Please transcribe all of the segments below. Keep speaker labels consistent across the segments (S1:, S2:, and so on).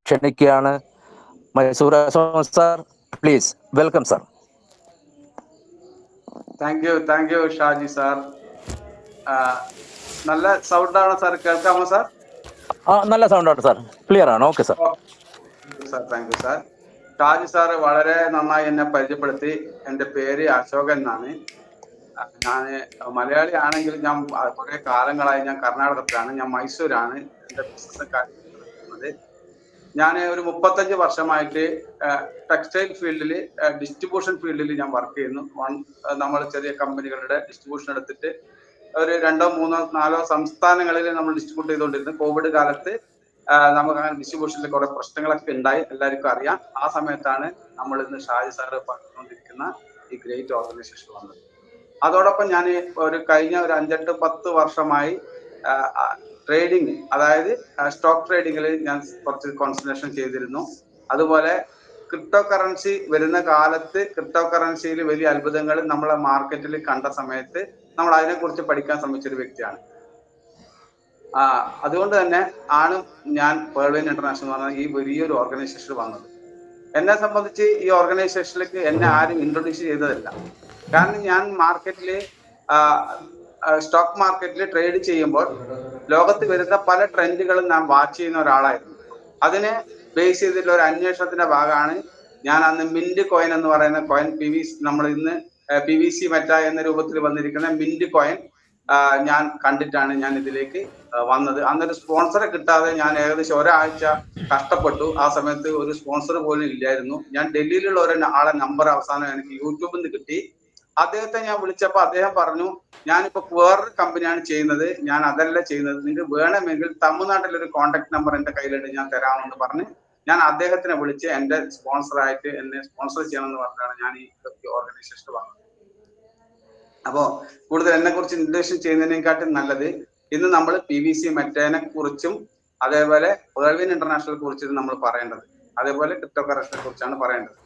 S1: ക്ഷണിക്കുകയാണ്. Mysore sir, please welcome sir.
S2: Thank you Shaji sir. നല്ല sound ആണോ സാർ? കേൾക്കാമോ സാർ?
S1: നല്ല സൗണ്ട് ആണ് സാർ, ക്ലിയർ ആണ്. Okay sir.
S2: Thank you sir. Shaji sir വളരെ നന്നായി എന്നെ പരിചയപ്പെടുത്തി. എൻ്റെ പേര് അശോകൻ എന്നാണ്. ഞാൻ മലയാളി ആണെങ്കിൽ ഞാൻ കുറെ കാലങ്ങളായി ഞാൻ കർണാടകത്തിലാണ്, ഞാൻ മൈസൂരാണ് എൻ്റെ ബിസിനസ് കാര്യങ്ങൾ. ഞാൻ ഒരു 35 വർഷമായിട്ട് ടെക്സ്റ്റൈൽ ഫീൽഡിൽ, ഡിസ്ട്രിബ്യൂഷൻ ഫീൽഡിൽ ഞാൻ വർക്ക് ചെയ്യുന്നു. നമ്മൾ ചെറിയ കമ്പനികളുടെ ഡിസ്ട്രിബ്യൂഷൻ എടുത്തിട്ട് ഒരു 2, 3, 4 സംസ്ഥാനങ്ങളിൽ നമ്മൾ ഡിസ്ട്രിബ്യൂട്ട് ചെയ്തുകൊണ്ടിരുന്നു. കോവിഡ് കാലത്ത് നമുക്ക് അങ്ങനെ ഡിസ്ട്രിബ്യൂഷനിൽ കുറെ പ്രശ്നങ്ങളൊക്കെ ഉണ്ടായി, എല്ലാവർക്കും അറിയാം. ആ സമയത്താണ് നമ്മൾ ഇന്ന് ഷാജി സാറ് പറഞ്ഞുകൊണ്ടിരിക്കുന്ന ഈ ഗ്രേറ്റ് ഓർഗനൈസേഷൻ വന്നത്. അതോടൊപ്പം ഞാൻ കഴിഞ്ഞ ഒരു 5-10 വർഷമായി ട്രേഡിങ്, അതായത് സ്റ്റോക്ക് ട്രേഡിങ്ങിൽ ഞാൻ കുറച്ച് കോൺസെൻട്രേഷൻ ചെയ്തിരുന്നു. അതുപോലെ ക്രിപ്റ്റോ കറൻസി വരുന്ന കാലത്ത് ക്രിപ്റ്റോ കറൻസിയിൽ വലിയ അത്ഭുതങ്ങൾ നമ്മളെ മാർക്കറ്റിൽ കണ്ട സമയത്ത് നമ്മൾ അതിനെക്കുറിച്ച് പഠിക്കാൻ ശ്രമിച്ചൊരു വ്യക്തിയാണ്. അതുകൊണ്ട് തന്നെ ആണ് ഞാൻ പേൾവൈൻ ഇന്റർനാഷണൽ എന്ന് പറഞ്ഞ ഈ വലിയൊരു ഓർഗനൈസേഷൻ വന്നത്. എന്നെ സംബന്ധിച്ച് ഈ ഓർഗനൈസേഷനിലേക്ക് എന്നെ ആരും ഇൻട്രൊഡ്യൂസ് ചെയ്തതല്ല. കാരണം ഞാൻ സ്റ്റോക്ക് മാർക്കറ്റിൽ ട്രേഡ് ചെയ്യുമ്പോൾ ലോകത്ത് വരുന്ന പല ട്രെൻഡുകളും ഞാൻ വാച്ച് ചെയ്യുന്ന ഒരാളായിരുന്നു. അതിനെ ബേസ് ചെയ്തിട്ടുള്ള ഒരു അന്വേഷണത്തിന്റെ ഭാഗമാണ് ഞാൻ അന്ന് മിന്റ് കോയിൻ എന്ന് പറയുന്ന കോയിൻ, നമ്മൾ ഇന്ന് PVC മെറ്റ എന്ന രൂപത്തിൽ വന്നിരിക്കുന്ന മിന്റ് കോയിൻ ഞാൻ കണ്ടിട്ടാണ് ഞാൻ ഇതിലേക്ക് വന്നത്. അന്നൊരു സ്പോൺസറെ കിട്ടാതെ ഞാൻ ഏകദേശം ഒരാഴ്ച കഷ്ടപ്പെട്ടു. ആ സമയത്ത് ഒരു സ്പോൺസർ പോലും ഇല്ലായിരുന്നു. ഞാൻ ഡൽഹിയിലുള്ള ഒരാളെ നമ്പർ അവസാനം എനിക്ക് യൂട്യൂബിൽ നിന്ന് കിട്ടി. അദ്ദേഹത്തെ ഞാൻ വിളിച്ചപ്പോൾ അദ്ദേഹം പറഞ്ഞു, ഞാനിപ്പോ വേറൊരു കമ്പനിയാണ് ചെയ്യുന്നത്, ഞാൻ അതല്ല ചെയ്യുന്നത്, നിങ്ങൾക്ക് വേണമെങ്കിൽ തമിഴ്നാട്ടിലൊരു കോൺടാക്ട് നമ്പർ എൻ്റെ കയ്യിലുണ്ട്, ഞാൻ തരാമെന്ന് പറഞ്ഞ് ഞാൻ അദ്ദേഹത്തിനെ വിളിച്ച് എൻ്റെ സ്പോൺസറായിട്ട് എന്നെ സ്പോൺസർ ചെയ്യണമെന്ന് പറഞ്ഞാണ് ഞാൻ ഈ ഓർഗനൈസേഷനിൽ വന്നത്. അപ്പോൾ കൂടുതൽ എന്നെ കുറിച്ച് ഇൻട്രൊഡക്ഷൻ ചെയ്യുന്നതിനെക്കാട്ടും നല്ലത് ഇന്ന് നമ്മൾ PVC മെറ്റേനെ കുറിച്ചും അതേപോലെ പേൾവൈൻ ഇന്റർനാഷണൽ കുറിച്ചും നമ്മൾ പറയേണ്ടത്, അതേപോലെ ക്രിപ്റ്റോ കറൻസിനെ കുറിച്ചാണ് പറയേണ്ടത്.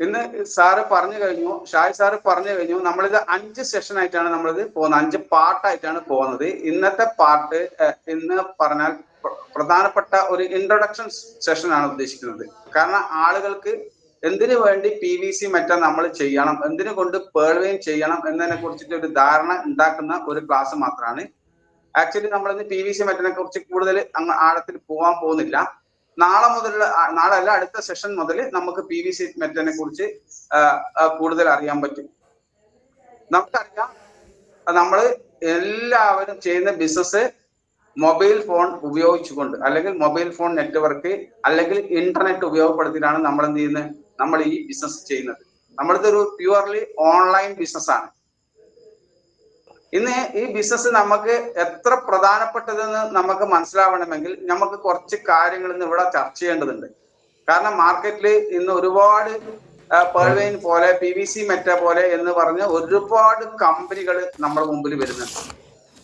S2: ഇന്ന് സാറ് പറഞ്ഞു കഴിഞ്ഞു, ഷാജി സാറ് പറഞ്ഞു കഴിഞ്ഞു. നമ്മളിത് 5 സെഷൻ ആയിട്ടാണ് നമ്മളിത് പോകുന്നത്, 5 പാർട്ടായിട്ടാണ് പോകുന്നത്. ഇന്നത്തെ പാർട്ട് ഇന്ന് പറഞ്ഞാൽ പ്രധാനപ്പെട്ട ഒരു ഇൻട്രൊഡക്ഷൻ സെഷൻ ആണ് ഉദ്ദേശിക്കുന്നത്. കാരണം ആളുകൾക്ക് എന്തിനു വേണ്ടി PVC മെറ്റ നമ്മൾ ചെയ്യണം, എന്തിനു കൊണ്ട് പേൾവൈൻ ചെയ്യണം എന്നതിനെ കുറിച്ചിട്ട് ഒരു ധാരണ ഉണ്ടാക്കുന്ന ഒരു ക്ലാസ് മാത്രമാണ്. ആക്ച്വലി നമ്മളിന്ന് PVC മെറ്റനെ കുറിച്ച് കൂടുതൽ അങ്ങ് ആഴത്തിൽ പോകാൻ പോകുന്നില്ല. നാളെ അല്ല, അടുത്ത സെഷൻ മുതൽ നമുക്ക് PVC മെറ്റനെ കുറിച്ച് കൂടുതൽ അറിയാൻ പറ്റും. നമുക്കറിയാം, നമ്മൾ എല്ലാവരും ചെയ്യുന്ന ബിസിനസ് മൊബൈൽ ഫോൺ ഉപയോഗിച്ചുകൊണ്ട്, അല്ലെങ്കിൽ മൊബൈൽ ഫോൺ നെറ്റ്വർക്ക്, അല്ലെങ്കിൽ ഇന്റർനെറ്റ് ഉപയോഗപ്പെടുത്തിയിട്ടാണ് നമ്മൾ എന്ത് ചെയ്യുന്നത്, നമ്മൾ ഈ ബിസിനസ് ചെയ്യുന്നത്. നമ്മളിതൊരു പ്യുവർലി ഓൺലൈൻ ബിസിനസ് ആണ്. ഇന്ന് ഈ ബിസിനസ് നമുക്ക് എത്ര പ്രധാനപ്പെട്ടതെന്ന് നമുക്ക് മനസ്സിലാവണമെങ്കിൽ നമുക്ക് കുറച്ച് കാര്യങ്ങൾ ഇന്ന് ഇവിടെ ചർച്ച ചെയ്യേണ്ടതുണ്ട്. കാരണം മാർക്കറ്റിൽ ഇന്ന് ഒരുപാട് പേൾവൈൻ പോലെ, PVC മെറ്റ പോലെ എന്ന് പറഞ്ഞ് ഒരുപാട് കമ്പനികൾ നമ്മുടെ മുമ്പിൽ വരുന്നുണ്ട്.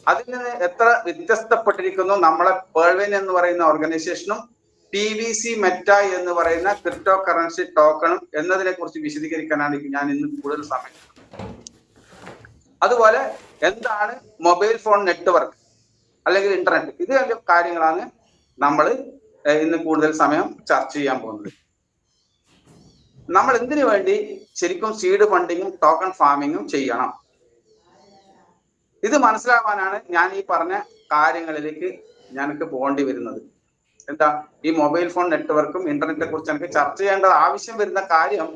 S2: അതിൽ നിന്ന് എത്ര വ്യത്യസ്തപ്പെട്ടിരിക്കുന്നു നമ്മളെ പേൾവൈൻ എന്ന് പറയുന്ന ഓർഗനൈസേഷനും PVC മെറ്റ എന്ന് പറയുന്ന ക്രിപ്റ്റോ കറൻസി ടോക്കണും എന്നതിനെ കുറിച്ച് വിശദീകരിക്കാനാണ് ഞാൻ ഇന്ന് കൂടുതൽ സമയം. അതുപോലെ എന്താണ് മൊബൈൽ ഫോൺ നെറ്റ്വർക്ക് അല്ലെങ്കിൽ ഇന്റർനെറ്റ്, ഇത് കാര്യങ്ങളാണ് നമ്മൾ ഇന്ന് കൂടുതൽ സമയം ചർച്ച ചെയ്യാൻ പോകുന്നത്. നമ്മൾ എന്തിനു വേണ്ടി ശരിക്കും സീഡ് ഫണ്ടിങ്ങും ടോക്കൺ ഫാമിങ്ങും ചെയ്യണം, ഇത് മനസ്സിലാവാനാണ് ഞാൻ ഈ പറഞ്ഞ കാര്യങ്ങളിലേക്ക് ഞങ്ങൾക്ക് പോകേണ്ടി വരുന്നത്. എന്താ, ഈ മൊബൈൽ ഫോൺ നെറ്റ്വർക്കും ഇന്റർനെറ്റിനെ കുറിച്ച് എനിക്ക് ചർച്ച ചെയ്യേണ്ട ആവശ്യം വരുന്ന കാര്യം,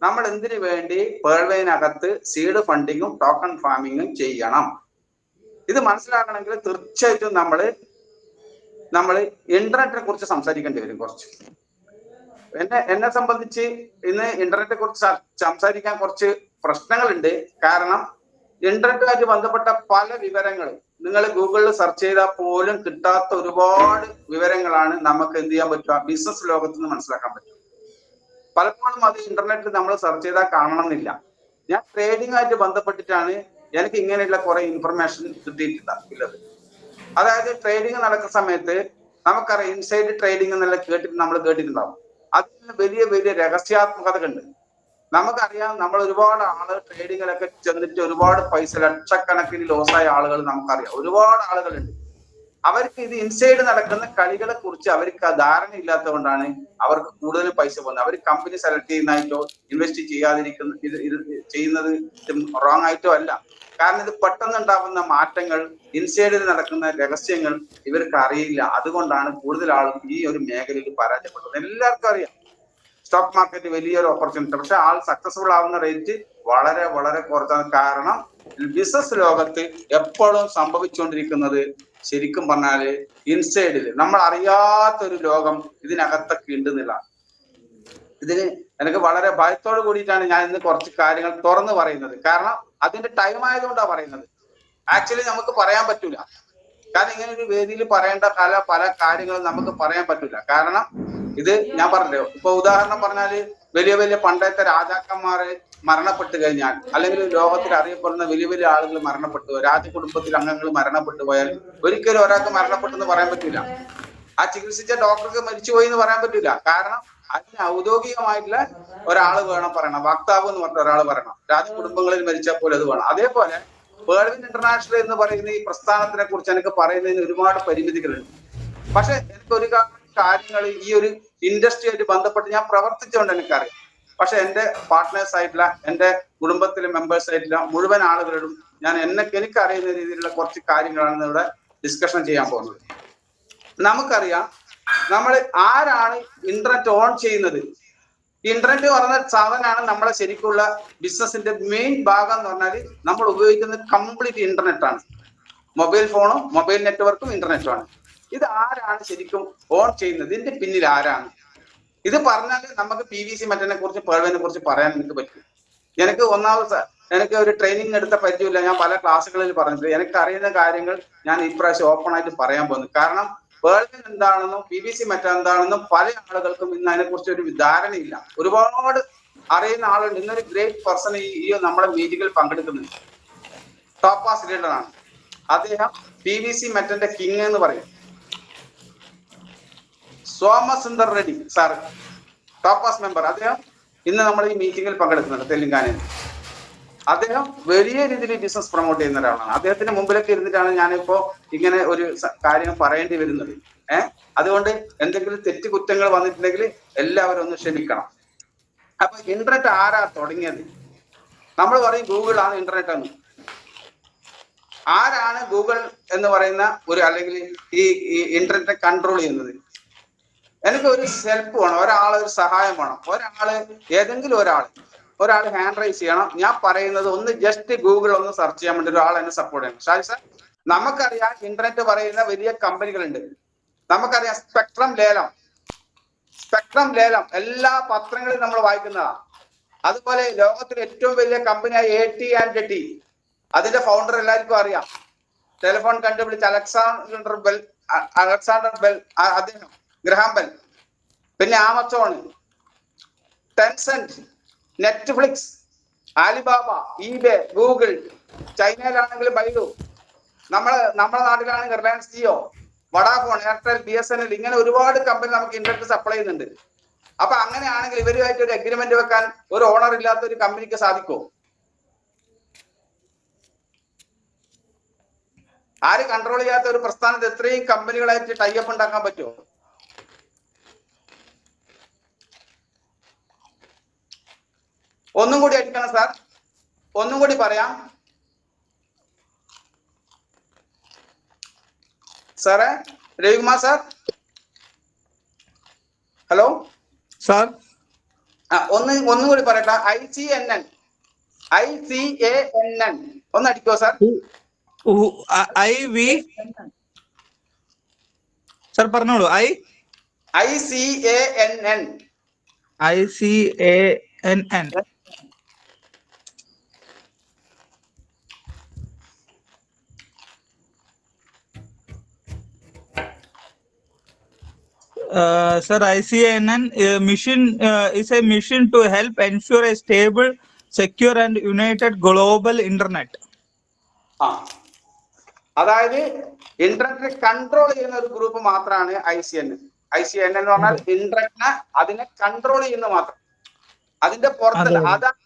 S2: നമ്മൾ എന്തിനു വേണ്ടി പേൾവൈനകത്ത് സീഡ് ഫണ്ടിങ്ങും ടോക്കൺ ഫാമിങ്ങും ചെയ്യണം, ഇത് മനസ്സിലാക്കണമെങ്കിൽ തീർച്ചയായിട്ടും നമ്മൾ ഇന്റർനെറ്റിനെ കുറിച്ച് സംസാരിക്കേണ്ടി വരും. കുറച്ച് എന്നെ സംബന്ധിച്ച് ഇന്ന് ഇന്റർനെറ്റിനെ കുറിച്ച് സംസാരിക്കാൻ കുറച്ച് പ്രശ്നങ്ങളുണ്ട്. കാരണം ഇന്റർനെറ്റുമായിട്ട് ബന്ധപ്പെട്ട പല വിവരങ്ങളും നിങ്ങൾ ഗൂഗിളിൽ സെർച്ച് ചെയ്താൽ പോലും കിട്ടാത്ത ഒരുപാട് വിവരങ്ങളാണ് നമുക്ക് എന്ത് ചെയ്യാൻ പറ്റുക, ബിസിനസ് ലോകത്ത് നിന്ന് മനസ്സിലാക്കാൻ പറ്റും. പലപ്പോഴും അത് ഇന്റർനെറ്റിൽ നമ്മൾ സെർച്ച് ചെയ്താൽ കാണണമെന്നില്ല. ഞാൻ ട്രേഡിംഗ് ആയിട്ട് ബന്ധപ്പെട്ടിട്ടാണ് എനിക്ക് ഇങ്ങനെയുള്ള കുറെ ഇൻഫർമേഷൻ കിട്ടിയിട്ടുള്ളത്. അതായത് ട്രേഡിംഗ് നടക്കുന്ന സമയത്ത് നമുക്കറിയാം, ഇൻസൈഡ് ട്രേഡിംഗ് എന്നുള്ള നമ്മൾ കേട്ടിട്ടുണ്ടാവും. അതിന് വലിയ വലിയ രഹസ്യാത്മകത ഉണ്ട്. നമുക്കറിയാം, നമ്മൾ ഒരുപാട് ആളുകൾ ട്രേഡിങ്ങിലൊക്കെ ചെന്നിട്ട് ഒരുപാട് പൈസ, ലക്ഷക്കണക്കിന് ലോസായ ആളുകൾ നമുക്കറിയാം, ഒരുപാട് ആളുകളുണ്ട്. അവർക്ക് ഇത് ഇൻസൈഡ് നടക്കുന്ന കളികളെ കുറിച്ച് അവർക്ക് ആ ധാരണ ഇല്ലാത്തതുകൊണ്ടാണ് അവർക്ക് കൂടുതൽ പൈസ പോകുന്നത്. അവർ കമ്പനി സെലക്ട് ചെയ്യുന്നതായിട്ടോ ഇൻവെസ്റ്റ് ചെയ്യാതിരിക്കുന്ന ഇത് ചെയ്യുന്നത് റോങ് ആയിട്ടോ അല്ല. കാരണം ഇത് പെട്ടെന്നുണ്ടാകുന്ന മാറ്റങ്ങൾ, ഇൻസൈഡിൽ നടക്കുന്ന രഹസ്യങ്ങൾ ഇവർക്ക് അറിയില്ല. അതുകൊണ്ടാണ് കൂടുതൽ ആളും ഈ ഒരു മേഖലയിൽ പരാജയപ്പെട്ടത്. എല്ലാവർക്കും അറിയാം സ്റ്റോക്ക് മാർക്കറ്റ് വലിയൊരു ഓപ്പർച്യൂണിറ്റി, പക്ഷെ ആൾ സക്സസ്ഫുൾ ആവുന്ന റേറ്റ് വളരെ വളരെ കുറച്ചാണ്. കാരണം ബിസിനസ് ലോകത്ത് എപ്പോഴും സംഭവിച്ചുകൊണ്ടിരിക്കുന്നത് ശരിക്കും പറഞ്ഞാല് ഇൻസൈഡിൽ നമ്മൾ അറിയാത്തൊരു ലോകം ഇതിനകത്തൊക്കെ ഉണ്ടെന്നില്ല. ഇതിന് എനിക്ക് വളരെ ഭയത്തോട് കൂടിയിട്ടാണ് ഞാൻ ഇന്ന് കുറച്ച് കാര്യങ്ങൾ തുറന്നു പറയുന്നത്. കാരണം അതിന്റെ ടൈം ആയതുകൊണ്ടാണ് പറയുന്നത്. ആക്ച്വലി നമുക്ക് പറയാൻ പറ്റൂല. കാരണം ഇങ്ങനെ ഒരു വേദിയിൽ പറയേണ്ട പല കാര്യങ്ങളും നമുക്ക് പറയാൻ പറ്റൂല. കാരണം ഇത് ഞാൻ പറഞ്ഞല്ലോ, ഇപ്പൊ ഉദാഹരണം പറഞ്ഞാല് വലിയ വലിയ പണ്ടത്തെ രാജാക്കന്മാര് മരണപ്പെട്ടു കഴിഞ്ഞാൽ, അല്ലെങ്കിൽ ലോകത്തിൽ അറിയപ്പെടുന്ന വലിയ വലിയ ആളുകൾ മരണപ്പെട്ടു, രാജകുടുംബത്തിൽ അംഗങ്ങൾ മരണപ്പെട്ടു പോയാൽ ഒരിക്കലും ഒരാൾക്ക് മരണപ്പെട്ടു എന്ന് പറയാൻ പറ്റൂല. ആ ചികിത്സിച്ച ഡോക്ടർക്ക് മരിച്ചുപോയി എന്ന് പറയാൻ പറ്റൂല. കാരണം അതിന് ഔദ്യോഗികമായിട്ടുള്ള ഒരാള് വേണം പറയണം, വക്താവ് എന്ന് പറഞ്ഞ ഒരാൾ പറയണം. രാജകുടുംബങ്ങളിൽ മരിച്ചപ്പോൾ അത് വേണം. അതേപോലെ വേൾഡ് ഇന്റർനാഷണൽ എന്ന് പറയുന്ന ഈ പ്രസ്ഥാനത്തിനെ കുറിച്ച് എനിക്ക് പറയുന്നതിന് ഒരുപാട് പരിമിതികളുണ്ട്. പക്ഷെ എനിക്ക് ഒരു കാര്യങ്ങൾ ഈ ഒരു ഇൻഡസ്ട്രിയായിട്ട് ബന്ധപ്പെട്ട് ഞാൻ പ്രവർത്തിച്ചുകൊണ്ട് എനിക്കറിയാം. പക്ഷെ എന്റെ പാർട്ട്നേഴ്സ് ആയിട്ടുള്ള, എന്റെ കുടുംബത്തിലെ മെമ്പേഴ്സ് ആയിട്ടുള്ള മുഴുവൻ ആളുകളോടും ഞാൻ എനിക്കറിയുന്ന രീതിയിലുള്ള കുറച്ച് കാര്യങ്ങളാണ് ഇവിടെ ഡിസ്കഷൻ ചെയ്യാൻ പോകുന്നത്. നമുക്കറിയാം, നമ്മൾ ആരാണ് ഇന്റർനെറ്റ് ഓൺ ചെയ്യുന്നത്? ഇന്റർനെറ്റ് പറഞ്ഞ സാധനമാണ് നമ്മളെ ശരിക്കുള്ള ബിസിനസിന്റെ മെയിൻ ഭാഗം എന്ന് പറഞ്ഞാൽ നമ്മൾ ഉപയോഗിക്കുന്നത് കംപ്ലീറ്റ് ഇന്റർനെറ്റ് ആണ്. മൊബൈൽ ഫോണും മൊബൈൽ നെറ്റ്വർക്കും ഇന്റർനെറ്റും ആണ്. ഇത് ആരാണ് ശരിക്കും ഓൺ ചെയ്യുന്നത്? ഇതിന്റെ പിന്നിൽ ആരാണ്? ഇത് പറഞ്ഞാൽ നമുക്ക് PVC മെറ്റലിനെ കുറിച്ച്, പേൾവിനെ കുറിച്ച് പറയാൻ എനിക്ക് പറ്റും. എനിക്ക് എനിക്ക് ഒരു ട്രെയിനിങ് എടുത്ത പരിചയമില്ല. ഞാൻ പല ക്ലാസ്സുകളിൽ പറഞ്ഞിട്ടുണ്ട്. എനിക്ക് അറിയുന്ന കാര്യങ്ങൾ ഞാൻ ഇപ്രാവശ്യം ഓപ്പൺ ആയിട്ട് പറയാൻ പോകുന്നു. കാരണം പേൾവിൻ എന്താണെന്നും PVC മെറ്റൽ എന്താണെന്നും പല ആളുകൾക്കും ഇന്ന് അതിനെ കുറിച്ച് ഒരു ധാരണയില്ല. ഒരുപാട് അറിയുന്ന ആളുണ്ട്. ഇന്നൊരു ഗ്രേറ്റ് പേഴ്സൺ ഈ നമ്മുടെ മീറ്റിംഗിൽ പങ്കെടുക്കുന്നുണ്ട്. ടോപ്പാസ് ലീഡറാണ് അദ്ദേഹം. PVC മെറ്റലിന്റെ കിങ് എന്ന് പറയും. Somasundar Reddy sir, topaz member. അദ്ദേഹം ഇന്ന് നമ്മൾ ഈ മീറ്റിംഗിൽ പങ്കെടുക്കുന്നുണ്ട് തെലങ്കാനയിൽ. അദ്ദേഹം വലിയ രീതിയിൽ ബിസിനസ് പ്രൊമോട്ട് ചെയ്യുന്ന ഒരാളാണ്. അദ്ദേഹത്തിന്റെ മുമ്പിലൊക്കെ ഇരുന്നിട്ടാണ് ഞാനിപ്പോ ഇങ്ങനെ ഒരു കാര്യം പറയേണ്ടി വരുന്നത്. അതുകൊണ്ട് എന്തെങ്കിലും തെറ്റുകുറ്റങ്ങൾ വന്നിട്ടുണ്ടെങ്കിൽ എല്ലാവരും ഒന്ന് ക്ഷമിക്കണം. അപ്പൊ ഇന്റർനെറ്റ് ആരാ തുടങ്ങിയത്? നമ്മൾ പറയും ഗൂഗിൾ ആണ് ഇന്റർനെറ്റ് എന്ന്. ആരാണ് ഗൂഗിൾ എന്ന് പറയുന്ന ഒരു, അല്ലെങ്കിൽ ഈ ഇന്റർനെറ്റ് കൺട്രോൾ ചെയ്യുന്നത്? എനിക്ക് ഒരു ഹെൽപ്പ് വേണം, ഒരു സഹായം വേണം. ഏതെങ്കിലും ഒരാൾ ഹാൻഡ് റൈസ് ചെയ്യണം. ഞാൻ പറയുന്നത് ഒന്ന് ജസ്റ്റ് ഗൂഗിൾ ഒന്ന് സെർച്ച് ചെയ്യാൻ വേണ്ടി ഒരാൾ എന്നെ സപ്പോർട്ട് ചെയ്യണം. ഷാജി സാർ, നമുക്കറിയാം ഇന്റർനെറ്റ് പറയുന്ന വലിയ കമ്പനികളുണ്ട്. നമുക്കറിയാം സ്പെക്ട്രം ലേലം എല്ലാ പത്രങ്ങളിലും നമ്മൾ വായിക്കുന്നതാണ്. അതുപോലെ ലോകത്തിലെ ഏറ്റവും വലിയ കമ്പനിയായ AT&T, അതിന്റെ ഫൗണ്ടർ എല്ലാവർക്കും അറിയാം. ടെലിഫോൺ കണ്ടുപിടിച്ച അലക്സാണ്ടർ ബെൽ, അദ്ദേഹം ഗ്രഹാം ബെൽ. പിന്നെ Amazon, Tencent, Netflix, Alibaba, eBay, Google. ചൈനയിലാണെങ്കിൽ ബൈഡു, നമ്മുടെ നാട്ടിലാണെങ്കിൽ Reliance Jio, Vodafone, Airtel, BSNL. ഇങ്ങനെ ഒരുപാട് കമ്പനി നമുക്ക് ഇന്റർനെറ്റ് സപ്ലൈ ചെയ്യുന്നുണ്ട്. അപ്പൊ അങ്ങനെയാണെങ്കിൽ ഇവരുമായിട്ട് ഒരു അഗ്രിമെന്റ് വെക്കാൻ ഒരു ഓണർ ഇല്ലാത്ത ഒരു കമ്പനിക്ക് സാധിക്കുമോ? ആര് കൺട്രോൾ ചെയ്യാത്ത ഒരു പ്രസ്ഥാനത്ത് എത്രയും കമ്പനികളായിട്ട് ടൈപ്പ് ഉണ്ടാക്കാൻ പറ്റുമോ? ഒന്നും കൂടി അടിക്കണം സാർ, ഒന്നും കൂടി പറയാം സാറേ. Ravikumar sir, hello
S3: sir.
S2: ഒന്നും കൂടി പറയട്ടെ. ICANN ഒന്ന് അടിക്കോ സാർ?
S3: സാർ പറഞ്ഞോളൂ.
S2: ICANN.
S3: Sir, ICANN mission is a mission to help ensure a stable, secure and united global internet.
S2: അതായത് ഇന്റർനെറ്റ് കൺട്രോൾ ചെയ്യുന്ന ഒരു ഗ്രൂപ്പ് മാത്രമാണ് ICANN എന്ന് പറഞ്ഞാൽ ഇന്റർനെറ്റിനെ അതിനെ കൺട്രോൾ ചെയ്യുന്ന മാത്രം. അതിന്റെ പുറത്തല്ല. അതാണ്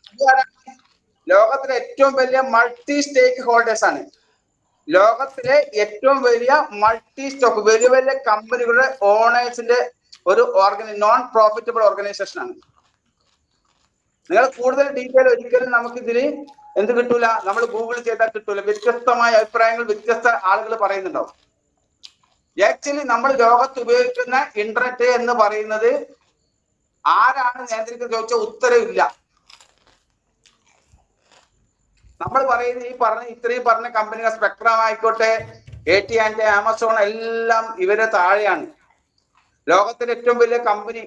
S2: ലോകത്തിലെ ഏറ്റവും വലിയ മൾട്ടി സ്റ്റേക്ക് ഹോൾഡേഴ്സ് ആണ്. ലോകത്തിലെ ഏറ്റവും വലിയ മൾട്ടി സ്റ്റോക്ക് വലിയ വലിയ കമ്പനികളുടെ ഓണേഴ്സിന്റെ ഒരു നോൺ പ്രോഫിറ്റബിൾ ഓർഗനൈസേഷൻ ആണ്. നിങ്ങൾ കൂടുതൽ ഡീറ്റെയിൽ ഒരിക്കലും നമുക്ക് ഇതിന് എന്ത് കിട്ടൂല, നമ്മൾ ഗൂഗിൾ ചെയ്താൽ കിട്ടൂല. വ്യത്യസ്തമായ അഭിപ്രായങ്ങൾ വ്യത്യസ്ത ആളുകൾ പറയുന്നുണ്ടാവും. ആക്ച്വലി നമ്മൾ ലോകത്ത് ഉപയോഗിക്കുന്ന ഇന്റർനെറ്റ് എന്ന് പറയുന്നത് ആരാണ് നിയന്ത്രിക്കുന്നത് ചോദിച്ചാൽ ഉത്തരവില്ല. നമ്മൾ പറയുന്ന ഇത്രയും പറഞ്ഞ കമ്പനികൾ സ്പെക്ട്രം ആയിക്കോട്ടെ, AT&T, ആമസോൺ എല്ലാം ഇവരെ താഴെയാണ്. ലോകത്തിലെ ഏറ്റവും വലിയ കമ്പനി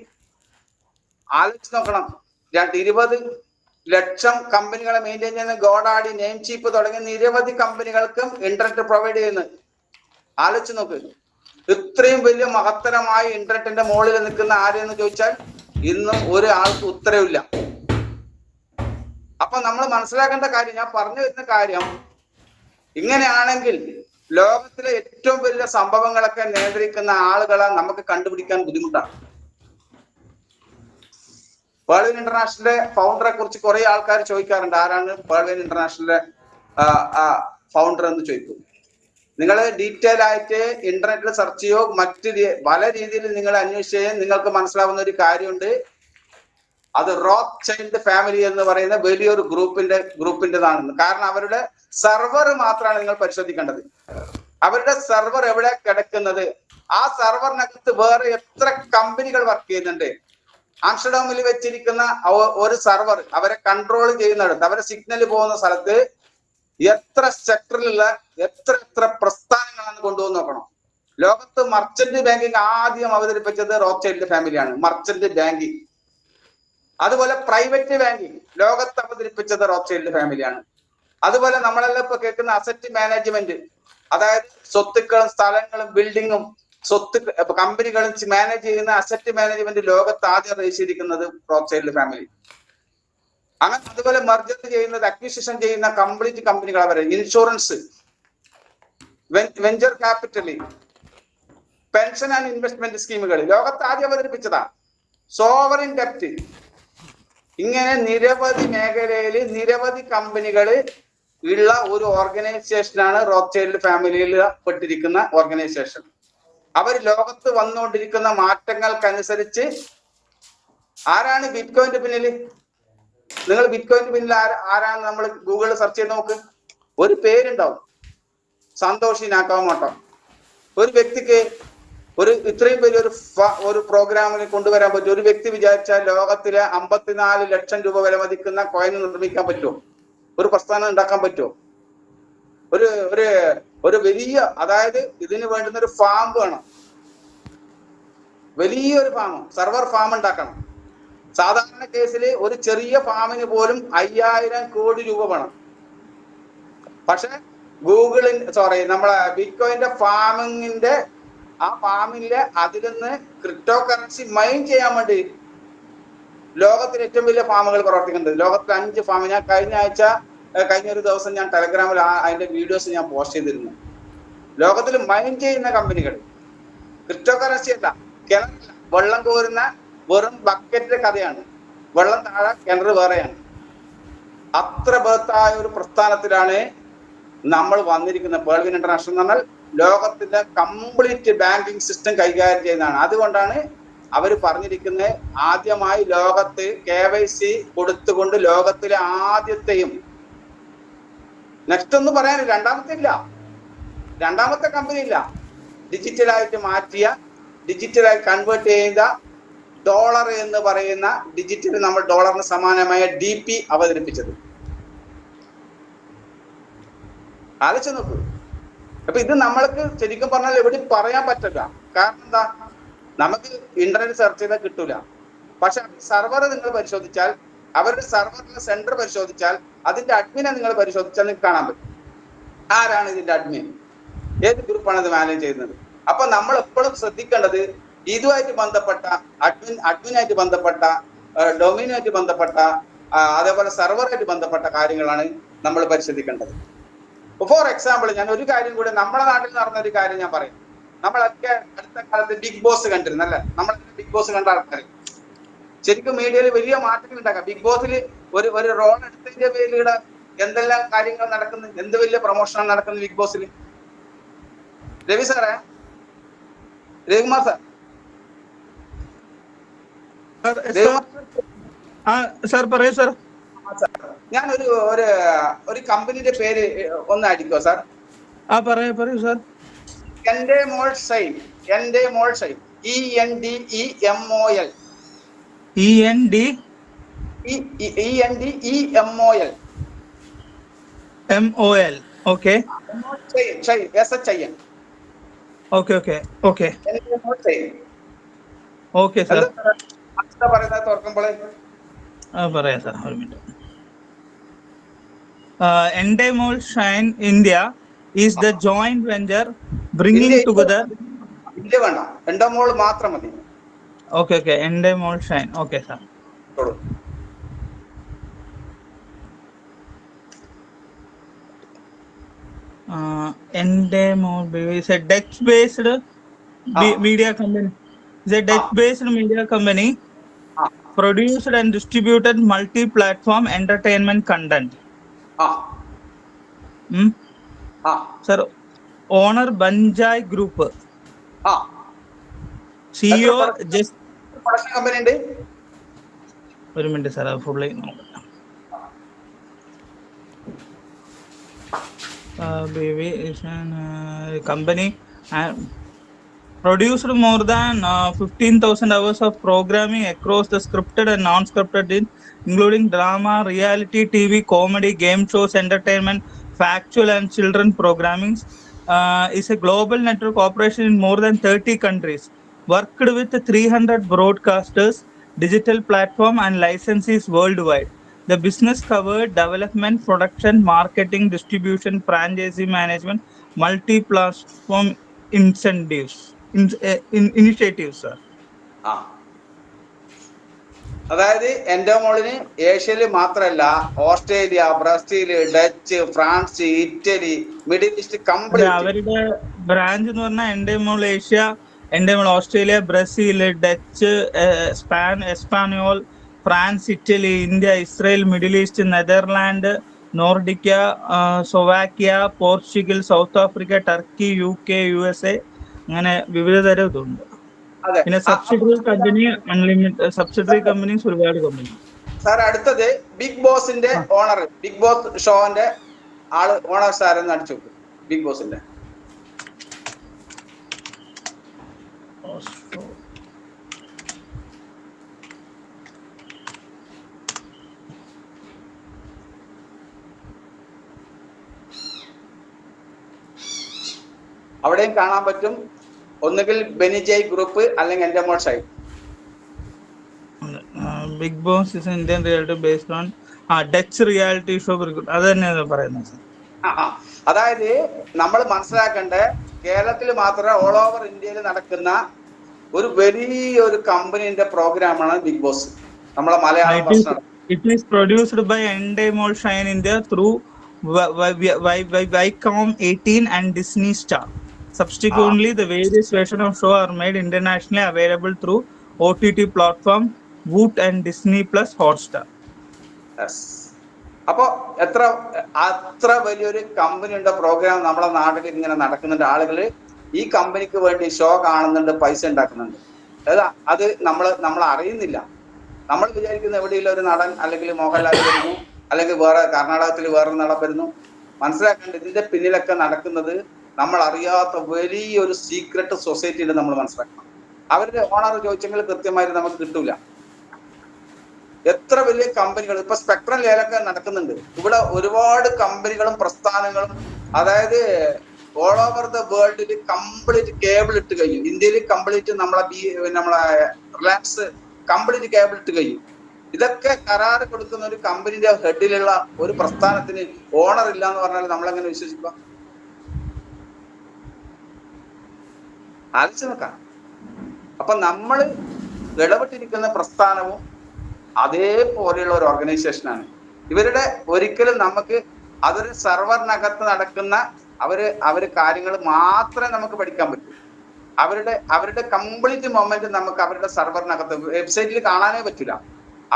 S2: ആലോചിച്ച് നോക്കണം. 20 ലക്ഷം കമ്പനികളെ മെയിൻറ്റെയിൻ ചെയ്യുന്ന ഗോഡാഡി, നെയിം ചീപ്പ് തുടങ്ങിയ നിരവധി കമ്പനികൾക്കും ഇന്റർനെറ്റ് പ്രൊവൈഡ് ചെയ്യുന്നത്. ആലോചിച്ച് നോക്ക്. ഇത്രയും വലിയ മഹത്തരമായ ഇന്റർനെറ്റിന്റെ മുകളിൽ നിൽക്കുന്ന ആരെന്ന് ചോദിച്ചാൽ ഇന്നും ഒരു ആൾക്ക് ഉത്തരവില്ല. അപ്പൊ നമ്മൾ മനസ്സിലാക്കേണ്ട കാര്യം, ഞാൻ പറഞ്ഞു വരുന്ന കാര്യം, ഇങ്ങനെയാണെങ്കിൽ ലോകത്തിലെ ഏറ്റവും വലിയ സംഭവങ്ങളൊക്കെ നിയന്ത്രിക്കുന്ന ആളുകളെ നമുക്ക് കണ്ടുപിടിക്കാൻ ബുദ്ധിമുട്ടാണ്. പേൾവിൻ ഇന്റർനാഷണലിന്റെ ഫൗണ്ടറെ കുറിച്ച് കുറെ ആൾക്കാർ ചോദിക്കാറുണ്ട്, ആരാണ് പേൾവിൻ ഇന്റർനാഷണലിന്റെ ഫൗണ്ടർ എന്ന് ചോദിക്കും. നിങ്ങൾ ഡീറ്റെയിൽ ആയിട്ട് ഇന്റർനെറ്റിൽ സെർച്ച് ചെയ്യോ, മറ്റു പല രീതിയിൽ നിങ്ങൾ അന്വേഷിച്ച് നിങ്ങൾക്ക് മനസ്സിലാവുന്ന ഒരു കാര്യമുണ്ട്. അത് റോത്ത്ചൈൽഡ് ഫാമിലി എന്ന് പറയുന്ന വലിയൊരു ഗ്രൂപ്പിന്റേതാണെന്ന്. കാരണം അവരുടെ സെർവർ മാത്രമാണ് നിങ്ങൾ പരിശോധിക്കേണ്ടത്. അവരുടെ സെർവർ എവിടെ കിടക്കുന്നത്, ആ സെർവറിനകത്ത് വേറെ എത്ര കമ്പനികൾ വർക്ക് ചെയ്യുന്നുണ്ട്. ആംസ്റ്റർഡാമിൽ വെച്ചിരിക്കുന്ന ഒരു സെർവർ അവരെ കൺട്രോൾ ചെയ്യുന്നിടത്ത്, അവരെ സിഗ്നൽ പോകുന്ന സ്ഥലത്ത് എത്ര സെക്ടറിലുള്ള എത്ര പ്രസ്ഥാനങ്ങളാണ് കൊണ്ടുവന്ന് നോക്കണം. ലോകത്ത് മർച്ചന്റ് ബാങ്കിങ് ആദ്യം അവതരിപ്പിച്ചത് റോത്ത്ചൈൽഡ് ഫാമിലിയാണ്. മർച്ചന്റ് ബാങ്കിങ്, അതുപോലെ പ്രൈവറ്റ് ബാങ്കിങ് ലോകത്ത് അവതരിപ്പിച്ചത് റോത്ത്ചൈൽഡ് ഫാമിലിയാണ്. അതുപോലെ നമ്മളെല്ലാം ഇപ്പൊ കേൾക്കുന്ന അസറ്റ് മാനേജ്മെന്റ്, അതായത് സ്വത്തുക്കളും സ്ഥലങ്ങളും ബിൽഡിങ്ങും കമ്പനികളും മാനേജ് ചെയ്യുന്ന അസറ്റ് മാനേജ്മെന്റ് ലോകത്ത് ആദ്യം രജിസ്റ്റർ റോത്ത്ചൈൽഡ് ഫാമിലി. അങ്ങനെ അതുപോലെ മെർജർ ചെയ്യുന്നത്, അക്വിസിഷൻ ചെയ്യുന്ന കംപ്ലീറ്റ് കമ്പനികൾ അവരെ, insurance, venture capital, pension and investment സ്കീമുകൾ ലോകത്ത് ആദ്യം അവതരിപ്പിച്ചതാ. സോവറിൻ ഡെപ്റ്റ്, ഇങ്ങനെ നിരവധി മേഖലയിൽ നിരവധി കമ്പനികൾ ഉള്ള ഒരു ഓർഗനൈസേഷനാണ് റോത്ത്ചൈൽഡ് ഫാമിലിയിൽ പെട്ടിരിക്കുന്ന ഓർഗനൈസേഷൻ. അവർ ലോകത്ത് വന്നുകൊണ്ടിരിക്കുന്ന മാറ്റങ്ങൾക്കനുസരിച്ച് ആരാണ് ബിറ്റ്കോയിന്റെ പിന്നിൽ? നിങ്ങൾ ബിറ്റ്കോയിന്റെ പിന്നിൽ ആരാണ് നമ്മൾ ഗൂഗിളിൽ സെർച്ച് ചെയ്ത് നോക്ക്, ഒരു പേരുണ്ടാവും, സന്തോഷി നാക്കാമോട്ടോ. ഒരു വ്യക്തിക്ക് ഇത്രയും വലിയ ഒരു പ്രോഗ്രാമിന് കൊണ്ടുവരാൻ പറ്റും. ഒരു വ്യക്തി വിചാരിച്ചാൽ ലോകത്തിലെ 54 ലക്ഷം രൂപ വില മതിക്കുന്ന കോയിൻ നിർമ്മിക്കാൻ പറ്റുമോ? ഒരു പ്രസ്ഥാനം ഉണ്ടാക്കാൻ പറ്റുമോ? ഒരു വലിയ, അതായത് ഇതിന് വേണ്ടുന്ന ഒരു ഫാം വേണം, വലിയൊരു ഫാം, സർവർ ഫാം ഉണ്ടാക്കണം. സാധാരണ കേസിൽ ഒരു ചെറിയ ഫാമിന് പോലും 5000 കോടി രൂപ വേണം. പക്ഷെ നമ്മളെ ബിറ്റ്കോയിന്റെ ഫാമിങ്ങിന്റെ ആ ഫാമിലെ അതിൽ നിന്ന് ക്രിപ്റ്റോ കറൻസി മൈൻ ചെയ്യാൻ വേണ്ടി ലോകത്തിലെ ഏറ്റവും വലിയ ഫാമുകൾ പ്രവർത്തിക്കുന്നുണ്ട്. ലോകത്തിലെ 5 ഫാം, ഞാൻ കഴിഞ്ഞ ഒരു ദിവസം ഞാൻ ടെലഗ്രാമിൽ അതിന്റെ വീഡിയോസ് ഞാൻ പോസ്റ്റ് ചെയ്തിരുന്നു. ലോകത്തിൽ മൈൻ ചെയ്യുന്ന കമ്പനികൾ, ക്രിപ്റ്റോ കറൻസി അല്ല, കിണറില്ല, വെള്ളം കോരുന്ന വെറും ബക്കറ്റിന്റെ കഥയാണ്. വെള്ളം താഴെ, കിണർ വേറെയാണ്. അത്ര ബൃഹത്തായ ഒരു പ്രസ്ഥാനത്തിലാണ് നമ്മൾ വന്നിരിക്കുന്നത്. പേൾവിൻ ഇന്റർനാഷണൽ എന്ന് പറഞ്ഞാൽ ലോകത്തിന്റെ കംപ്ലീറ്റ് ബാങ്കിങ് സിസ്റ്റം കൈകാര്യം ചെയ്യുന്നതാണ്. അതുകൊണ്ടാണ് അവർ പറഞ്ഞിരിക്കുന്നത്, ആദ്യമായി ലോകത്ത് KYC കൊടുത്തുകൊണ്ട് ലോകത്തിലെ ആദ്യത്തെയും, നെക്സ്റ്റ് ഒന്നും പറയാൻ രണ്ടാമത്തെ കമ്പനി ഇല്ല, ഡിജിറ്റലായിട്ട് മാറ്റിയ, ഡിജിറ്റലായി കൺവേർട്ട് ചെയ്ത ഡോളർ എന്ന് പറയുന്ന ഡിജിറ്റൽ, നമ്മൾ ഡോളറിന് സമാനമായ DP അവതരിപ്പിച്ചത്. ആലോചിച്ച് നോക്കൂ. അപ്പൊ ഇത് നമ്മൾക്ക് ശരിക്കും പറഞ്ഞാൽ എവിടെ പറയാൻ പറ്റില്ല. കാരണം എന്താ, നമുക്ക് ഇന്റർനെറ്റ് സെർച്ച് ചെയ്താൽ കിട്ടൂല. പക്ഷെ സർവർ നിങ്ങൾ പരിശോധിച്ചാൽ, അവരുടെ സർവറിലെ സെന്റർ പരിശോധിച്ചാൽ, അതിന്റെ അഡ്മിനെ നിങ്ങൾ പരിശോധിച്ചാൽ നിങ്ങൾക്ക് കാണാൻ പറ്റും ആരാണ് ഇതിന്റെ അഡ്മിൻ, ഏത് ഗ്രൂപ്പാണ് ഇത് മാനേജ് ചെയ്യുന്നത്. അപ്പൊ നമ്മൾ എപ്പോഴും ശ്രദ്ധിക്കേണ്ടത് ഇതുമായിട്ട് ബന്ധപ്പെട്ട അഡ്മിനായിട്ട് ബന്ധപ്പെട്ട, ഡൊമൈനുമായിട്ട് ബന്ധപ്പെട്ട, അതേപോലെ സെർവറായിട്ട് ബന്ധപ്പെട്ട കാര്യങ്ങളാണ് നമ്മൾ പരിശോധിക്കേണ്ടത്. ഫോർ എക്സാമ്പിൾ, ഞാൻ ഒരു കാര്യം കൂടെ, നമ്മുടെ നാട്ടിൽ നടന്ന ഒരു കാര്യം ഞാൻ പറയും. നമ്മളൊക്കെ അടുത്ത കാലത്ത് ബിഗ് ബോസ് കണ്ടിരുന്നല്ലേ? നമ്മളൊക്കെ ബിഗ് ബോസ് കണ്ട ആൾക്കാർ ശരിക്കും മീഡിയയിൽ വലിയ മാറ്റങ്ങൾ ഉണ്ടാക്കാം. ബിഗ് ബോസിൽ ഒരു റോൾ എടുത്തതിന്റെ പേരിലൂടെ എന്തെല്ലാം കാര്യങ്ങൾ നടക്കുന്നു, എന്ത് വലിയ പ്രൊമോഷനാണ് നടക്കുന്നത് ബിഗ് ബോസിൽ. രവി സാറേ, രവികുമാർ സാർ,
S3: സാർ പറയൂ സാർ.
S2: ഞാൻ ഒരു കമ്പനിയുടെ പേര് ഒന്ന് അടിക്കോ സാർ?
S3: പറയൂ sir.
S2: Endemol Shine, Endemol Shine, ENDEMOL,
S3: ENDEMOL. Okay
S2: Shine, SHIN.
S3: Okay sir.
S2: പറയുന്നത് തുറക്കുമ്പോഴേ
S3: പറയാം സാർ, ഒരു minute. Endemol Shine India is the joint venture bringing together.
S2: India വേണ്ട, എൻഡമോൾ മാത്രം മതി.
S3: Okay, Endemol Shine. Okay sir. Endemol is a Dutch-based media company. It's a Dutch-based media company. Produced and distributed multi-platform entertainment content. Sir, owner Banjai Group. CEO just
S2: production company ഉണ്ട്.
S3: ഒരു minute sir, fully BV is a company produced more than 15,000 hours of programming across the scripted and non-scripted, including drama, reality TV, comedy, game shows, entertainment, factual and children programming. Is a global network operation in more than 30 countries. Worked with 300 broadcasters, digital platform and licensees worldwide. The business covered development, production, marketing, distribution, franchisee management, multi-platform incentives. Initiatives, sir.
S2: അതായത് എൻഡോമോളിന് ഏഷ്യയിൽ മാത്രമല്ല, Australia, Brazil, Dutch, France, Italy, Middle East complete
S3: അവരുടെ branch എന്ന് പറഞ്ഞാൽ Endemol Asia, Endemol Australia, Brazil, Dutch, Espanol, France, Italy, India, Israel, Middle East, Netherland, Nordic, Slovakia, Portugal, South Africa, Turkey, UK, USA, അങ്ങനെ വിവിധ തരം ഇതുണ്ട്. പിന്നെ subsidiary company, unlimited subsidiary companies ഒരുപാട് company.
S2: Sir അടുത്തത് ബിഗ് ബോസിന്റെ ഓണർ, ബിഗ് ബോസ് ഷോന്റെ ആള് ഓണർ സാരെന്ന് അടിച്ചു നോക്കും. ബിഗ് ബോസിന്റെ അവിടെയും കാണാൻ പറ്റും. ഒന്നുകിൽ ബെനിജയ് ഗ്രൂപ്പ് അല്ലെങ്കിൽ Endemol Shine.
S3: Big boss is Indian reality based on Dutch reality show. അത് തന്നെയാണ് പറയുന്നത്.
S2: അതായത് നമ്മൾ മനസ്സിലാക്കേണ്ട, കേരളത്തിൽ മാത്രമേ ഓൾ ഓവർ ഇന്ത്യയിൽ നടക്കുന്ന ഒരു വലിയൊരു കമ്പനിന്റെ പ്രോഗ്രാമാണ് ബിഗ് ബോസ്. നമ്മളെ Malayalam
S3: it is produced by Endemol Shine India through Viacom 18 and Disney Star. Subsequently, the various versions of show are made internationally available through OTT platform Woot and Disney Plus Hotstar.
S2: Yes. അപ്പോ അത്ര വലിയൊരു കമ്പനിയുടെ programme നമ്മുടെ നാട്ടിൽ ഇങ്ങനെ നടക്കുന്നുണ്ട്. ആളുകൾ ഈ കമ്പനിക്ക് വേണ്ടി ഷോ കാണുന്നുണ്ട്, പൈസ ഉണ്ടാക്കുന്നുണ്ട്. അത് നമ്മൾ അറിയുന്നില്ല. നമ്മൾ വിചാരിക്കുന്ന എവിടെയുള്ള ഒരു നടൻ അല്ലെങ്കിൽ മോഹൻലാൽ വരുന്നു, അല്ലെങ്കിൽ വേറെ കർണാടകത്തിൽ വേറൊരു നടൻ വരുന്നു. മനസ്സിലാക്കേണ്ടത് ഇതിന്റെ പിന്നിലൊക്കെ നടക്കുന്നത് നമ്മൾ അറിയാത്ത വലിയൊരു സീക്രട്ട് സൊസൈറ്റിയിൽ നമ്മൾ മനസ്സിലാക്കണം. അവരുടെ ഓണർ ചോദിച്ചെങ്കിൽ കൃത്യമായിട്ട് നമുക്ക് കിട്ടൂല. എത്ര വലിയ കമ്പനികൾ, ഇപ്പൊ സ്പെക്ട്രം ലേലൊക്കെ നടക്കുന്നുണ്ട്. ഇവിടെ ഒരുപാട് കമ്പനികളും പ്രസ്ഥാനങ്ങളും, അതായത് ഓൾ ഓവർ ദ വേൾഡിൽ കംപ്ലീറ്റ് കേബിൾ ഇട്ട് കഴിയും. ഇന്ത്യയിൽ കംപ്ലീറ്റ് നമ്മളെ റിലയൻസ് കംപ്ലീറ്റ് കേബിൾ ഇട്ട് കഴിയും. ഇതൊക്കെ കരാറ് കൊടുക്കുന്ന ഒരു കമ്പനിയുടെ ഹെഡിലുള്ള ഒരു പ്രസ്ഥാനത്തിന് ഓണർ ഇല്ല എന്ന് പറഞ്ഞാൽ നമ്മളെങ്ങനെ വിശ്വസിക്കുക? ആലോചിച്ച് നോക്കാം. അപ്പൊ നമ്മൾ ഇടപെട്ടിരിക്കുന്ന പ്രസ്ഥാനവും അതേപോലെയുള്ള ഒരു ഓർഗനൈസേഷനാണ്. ഇവരുടെ ഒരിക്കലും നമുക്ക് അതൊരു സെർവറിനകത്ത് നടക്കുന്ന അവര് കാര്യങ്ങൾ മാത്രമേ നമുക്ക് പഠിക്കാൻ പറ്റൂ. അവരുടെ കംപ്ലീറ്റ് മൊമെന്റ് നമുക്ക് അവരുടെ സെർവറിനകത്ത് വെബ്സൈറ്റിൽ കാണാനേ പറ്റില്ല.